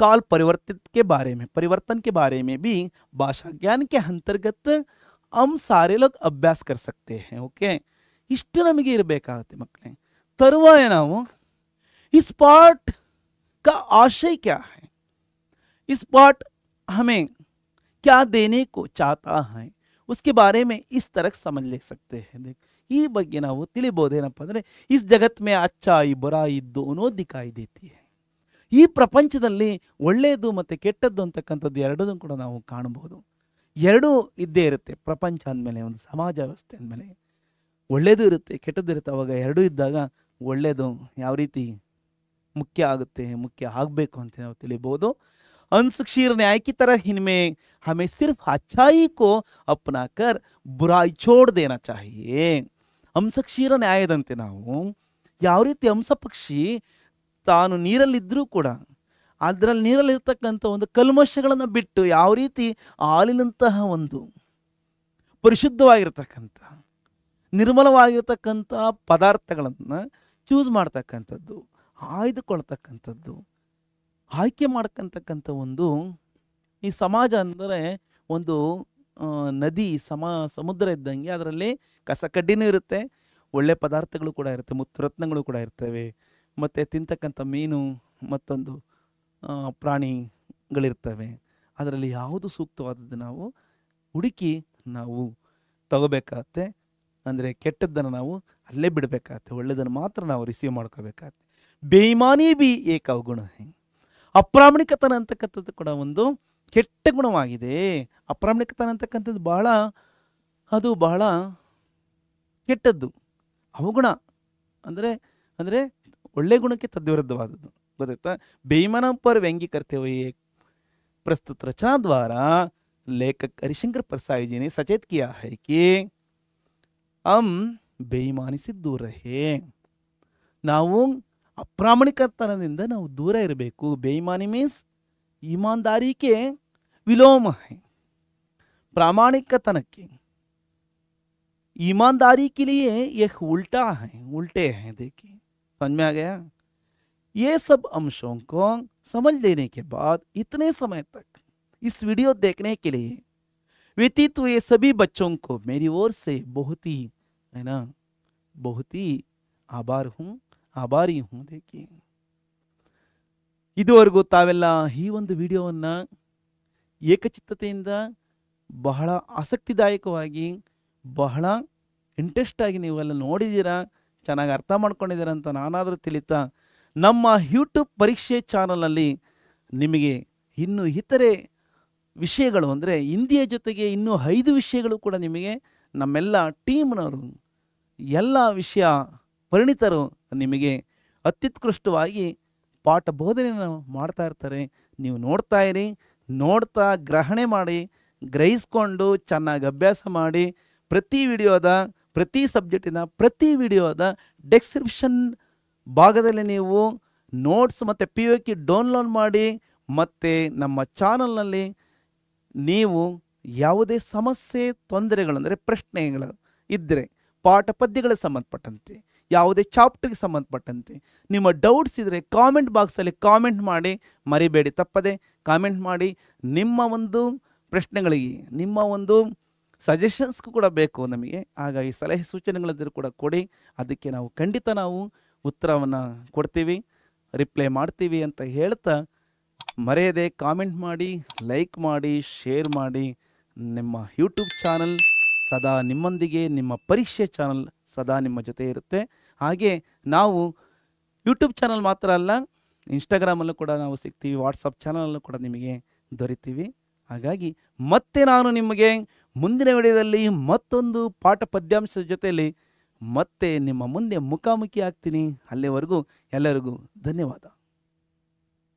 काल परिवर्तित के बारे में, परिवर्तन के बारे में भी भाषा ज्ञान के अंतर्गत हम सारे लोग अभ्यास कर सकते हैं। ओके, ಇಷ್ಟು ನಮಗೆ ಇರಬೇಕಾಗುತ್ತೆ ಮಕ್ಕಳೇ। ತರುವಾಯ ನಾವು इस पाठ का आशय क्या है, इस पाठ हमें क्या देने को चाहता है, उसके बारे में इस तरह समझ ले सकते हैं। देख ಈ ಬಗ್ಗೆ ನಾವು ತಿಳಿಬಹುದೇನಪ್ಪ ಅಂದರೆ इस जगत में अच्छाई बुराई दोनों दिखाई देती है। ಈ ಪ್ರಪಂಚದಲ್ಲಿ ಒಳ್ಳೆಯದು ಮತ್ತು ಕೆಟ್ಟದ್ದು ಅಂತಕ್ಕಂಥದ್ದು ಎರಡನ್ನೂ ಕೂಡ ನಾವು ಕಾಣಬಹುದು। ಎರಡೂ ಇದ್ದೇ ಇರುತ್ತೆ ಪ್ರಪಂಚ ಅಂದಮೇಲೆ, ಒಂದು ಸಮಾಜ ವ್ಯವಸ್ಥೆ ಅಂದಮೇಲೆ ಒಳ್ಳೆಯದು ಇರುತ್ತೆ ಕೆಟ್ಟದ್ದು ಇರುತ್ತೆ। ಅವಾಗ ಎರಡೂ ಇದ್ದಾಗ ಒಳ್ಳೆಯದು ಯಾವ ರೀತಿ मुख्य आगुत्ते, मुख्य ಆಗಬೇಕು ಅಂತ ನಾವು ತಿಳಿಬಹುದು। अंश क्षीर न्याय की तरह इनमें हमें सिर्फ अच्छाई को अपनाकर बुराई छोड़ देना चाहिए। अंश क्षीर ನ್ಯಾಯದಂತೆ ನಾವು ಯಾವ ರೀತಿ ಹಂಸ ಪಕ್ಷಿ ತಾನು ನೀರಲ್ಲಿದ್ದರೂ ಕೂಡ ಅದರಲ್ಲಿ ನೀರಲ್ಲಿರ್ತಕ್ಕಂಥ ಒಂದು ಕಲ್ಮಶಗಳನ್ನು ಬಿಟ್ಟು ಯಾವ ರೀತಿ ಹಾಲಿನಂತಹ ಒಂದು ಪರಿಶುದ್ಧವಾಗಿರ್ತಕ್ಕಂಥ ನಿರ್ಮಲವಾಗಿರ್ತಕ್ಕಂಥ ಪದಾರ್ಥಗಳನ್ನು ಚೂಸ್ ಮಾಡ್ತಕ್ಕಂಥದ್ದು, ಆಯ್ದುಕೊಳ್ತಕ್ಕಂಥದ್ದು, ಆಯ್ಕೆ ಮಾಡ್ತಕ್ಕಂಥ ಒಂದು ಈ ಸಮಾಜ ಅಂದರೆ ಒಂದು ನದಿ ಸಮುದ್ರ ಇದ್ದಂಗೆ ಅದರಲ್ಲಿ ಕಸ ಕಡ್ಡಿನೂ ಇರುತ್ತೆ, ಒಳ್ಳೆ ಪದಾರ್ಥಗಳು ಕೂಡ ಇರುತ್ತೆ, ಮುತ್ತುರತ್ನಗಳು ಕೂಡ ಇರ್ತವೆ, ಮತ್ತು ತಿಂತಕ್ಕಂಥ ಮೀನು ಮತ್ತೊಂದು ಪ್ರಾಣಿಗಳಿರ್ತವೆ। ಅದರಲ್ಲಿ ಯಾವುದು ಸೂಕ್ತವಾದದ್ದು ನಾವು ಹುಡುಕಿ ನಾವು ತಗೋಬೇಕಾಗತ್ತೆ। ಅಂದರೆ ಕೆಟ್ಟದ್ದನ್ನು ನಾವು ಅಲ್ಲೇ ಬಿಡಬೇಕಾಗತ್ತೆ, ಒಳ್ಳೆಯದನ್ನು ಮಾತ್ರ ನಾವು ರಿಸೀವ್ ಮಾಡ್ಕೋಬೇಕಾಗತ್ತೆ। ಬೇಯಿಮಾನಿ ಬಿ ಏಕ ಅವಗುಣ, ಅಪ್ರಾಮಾಣಿಕತನ ಅಂತಕ್ಕಂಥದ್ದು ಕೂಡ ಒಂದು ಕೆಟ್ಟ ಗುಣವಾಗಿದೆ। ಅಪ್ರಾಮಾಣಿಕತನ ಅಂತಕ್ಕಂಥದ್ದು ಬಹಳ ಕೆಟ್ಟದ್ದು। ಅವಗುಣ ಅಂದರೆ ಅಂದರೆ ಒಳ್ಳೆ ಗುಣಕ್ಕೆ ತದ್ವಿರುದ್ಧವಾದದ್ದು, ಗೊತ್ತಾಯ್ತಾ। ಬೇಯಿಮಾನ ಪರ್ व्यंग्य करते हुए प्रस्तुत रचना द्वारा लेखक हरिशंकर प्रसाद जी ने सचेत किया है कि हम ಬೇಯಿಮಾನಿ से दूर रहे। ನಾವು ಅಪ್ರಾಮಾಣಿಕತನದಿಂದ ನಾವು ದೂರ ಇರಬೇಕು। ಬೇಯಿಮಾನಿ ಮೀನ್ಸ್ ईमानदारी विलोम है, प्रामाणिकतनಕ್ಕೆ ईमानदारी के लिए यह उल्टा है, उल्टे हैं। देखिए समझ में आ गया। ये सब अंशों को समझ लेने के बाद इतने समय तक इस वीडियो देखने के लिए व्यतीत हुए सभी बच्चों को मेरी ओर से बहुत ही है ना, बहुत ही आभारी हूँ। देखिए ಇದುವರೆಗೂ ತಾವೆಲ್ಲ ಈ ಒಂದು ವಿಡಿಯೋವನ್ನು ಏಕಚಿತ್ತತೆಯಿಂದ ಬಹಳ ಆಸಕ್ತಿದಾಯಕವಾಗಿ ಬಹಳ ಇಂಟ್ರೆಸ್ಟ್ ಆಗಿ ನೀವೆಲ್ಲ ನೋಡಿದ್ದೀರಾ, ಚೆನ್ನಾಗಿ ಅರ್ಥ ಮಾಡ್ಕೊಂಡಿದ್ದೀರಾ ಅಂತ ನಾನಾದರೂ ತಿಳಿತಾ ನಮ್ಮ ಯೂಟ್ಯೂಬ್ ಪರೀಕ್ಷೆ ಚಾನಲಲ್ಲಿ ನಿಮಗೆ ಇನ್ನೂ ಇತರೆ ವಿಷಯಗಳು ಅಂದರೆ ಹಿಂದಿಯ ಜೊತೆಗೆ ಇನ್ನೂ 5 ವಿಷಯಗಳು ಕೂಡ ನಿಮಗೆ ನಮ್ಮೆಲ್ಲ ಟೀಮ್ನವರು ಎಲ್ಲ ವಿಷಯ ಪರಿಣಿತರು ನಿಮಗೆ ಅತ್ಯುತ್ಕೃಷ್ಟವಾಗಿ ಪಾಠ ಬೋಧನೆಯನ್ನು ಮಾಡ್ತಾ ಇರ್ತಾರೆ। ನೀವು ನೋಡ್ತಾ ಇರಿ, ನೋಡ್ತಾ ಗ್ರಹಣೆ ಮಾಡಿ ಗ್ರಹಿಸ್ಕೊಂಡು ಚೆನ್ನಾಗಿ ಅಭ್ಯಾಸ ಮಾಡಿ ಪ್ರತಿ ವಿಡಿಯೋದ ಪ್ರತಿ ಸಬ್ಜೆಕ್ಟಿನ ಪ್ರತಿ ವಿಡಿಯೋದ ಡಿಸ್ಕ್ರಿಪ್ಷನ್ ಭಾಗದಲ್ಲಿ ನೀವು ನೋಟ್ಸ್ ಮತ್ತು POQ ಡೌನ್ಲೋಡ್ ಮಾಡಿ ಮತ್ತು ನಮ್ಮ ಚಾನಲ್ನಲ್ಲಿ ನೀವು ಯಾವುದೇ ಸಮಸ್ಯೆ ತೊಂದರೆಗಳಂದರೆ ಪ್ರಶ್ನೆಗಳು ಇದ್ದರೆ ಪಾಠ ಪದ್ಯಗಳಿಗೆ ಸಂಬಂಧಪಟ್ಟಂತೆ ಯಾವುದೇ ಚಾಪ್ಟರ್ಗೆ ಸಂಬಂಧಪಟ್ಟಂತೆ ನಿಮ್ಮ ಡೌಟ್ಸ್ ಇದ್ದರೆ ಕಾಮೆಂಟ್ ಬಾಕ್ಸಲ್ಲಿ ಕಾಮೆಂಟ್ ಮಾಡಿ ಮರಿಬೇಡಿ, ತಪ್ಪದೆ ಕಾಮೆಂಟ್ ಮಾಡಿ। ನಿಮ್ಮ ಒಂದು ಪ್ರಶ್ನೆಗಳಿಗೆ ನಿಮ್ಮ ಒಂದು ಸಜೆಷನ್ಸ್ಗೂ ಕೂಡ ಬೇಕು ನಮಗೆ, ಹಾಗಾಗಿ ಸಲಹೆ ಸೂಚನೆಗಳಿದ್ದರೂ ಕೂಡ ಕೊಡಿ, ಅದಕ್ಕೆ ನಾವು ಖಂಡಿತ ನಾವು ಉತ್ತರವನ್ನು ಕೊಡ್ತೀವಿ, ರಿಪ್ಲೈ ಮಾಡ್ತೀವಿ ಅಂತ ಹೇಳ್ತಾ ಮರೆಯದೆ ಕಾಮೆಂಟ್ ಮಾಡಿ, ಲೈಕ್ ಮಾಡಿ, ಶೇರ್ ಮಾಡಿ। ನಿಮ್ಮ ಯೂಟ್ಯೂಬ್ ಚಾನಲ್ ಸದಾ ನಿಮ್ಮೊಂದಿಗೆ, ನಿಮ್ಮ ಪರೀಕ್ಷೆ ಚಾನಲ್ ಸದಾ ನಿಮ್ಮ ಜೊತೆ ಇರುತ್ತೆ। ಹಾಗೆ ನಾವು ಯೂಟ್ಯೂಬ್ ಚಾನಲ್ ಮಾತ್ರ ಅಲ್ಲ, ಇನ್ಸ್ಟಾಗ್ರಾಮಲ್ಲೂ ಕೂಡ ನಾವು ಸಿಗ್ತೀವಿ, ವಾಟ್ಸಪ್ ಚಾನಲಲ್ಲೂ ಕೂಡ ನಿಮಗೆ ದೊರಿತೀವಿ। ಹಾಗಾಗಿ ಮತ್ತೆ ನಾನು ನಿಮಗೆ ಮುಂದಿನ ವಿಡಿಯೋದಲ್ಲಿ ಮತ್ತೊಂದು ಪಾಠ ಪದ್ಯಾಂಶದ ಜೊತೆಯಲ್ಲಿ ಮತ್ತೆ ನಿಮ್ಮ ಮುಂದೆ ಮುಖಾಮುಖಿ ಆಗ್ತೀನಿ। ಅಲ್ಲಿವರೆಗೂ ಎಲ್ಲರಿಗೂ ಧನ್ಯವಾದ।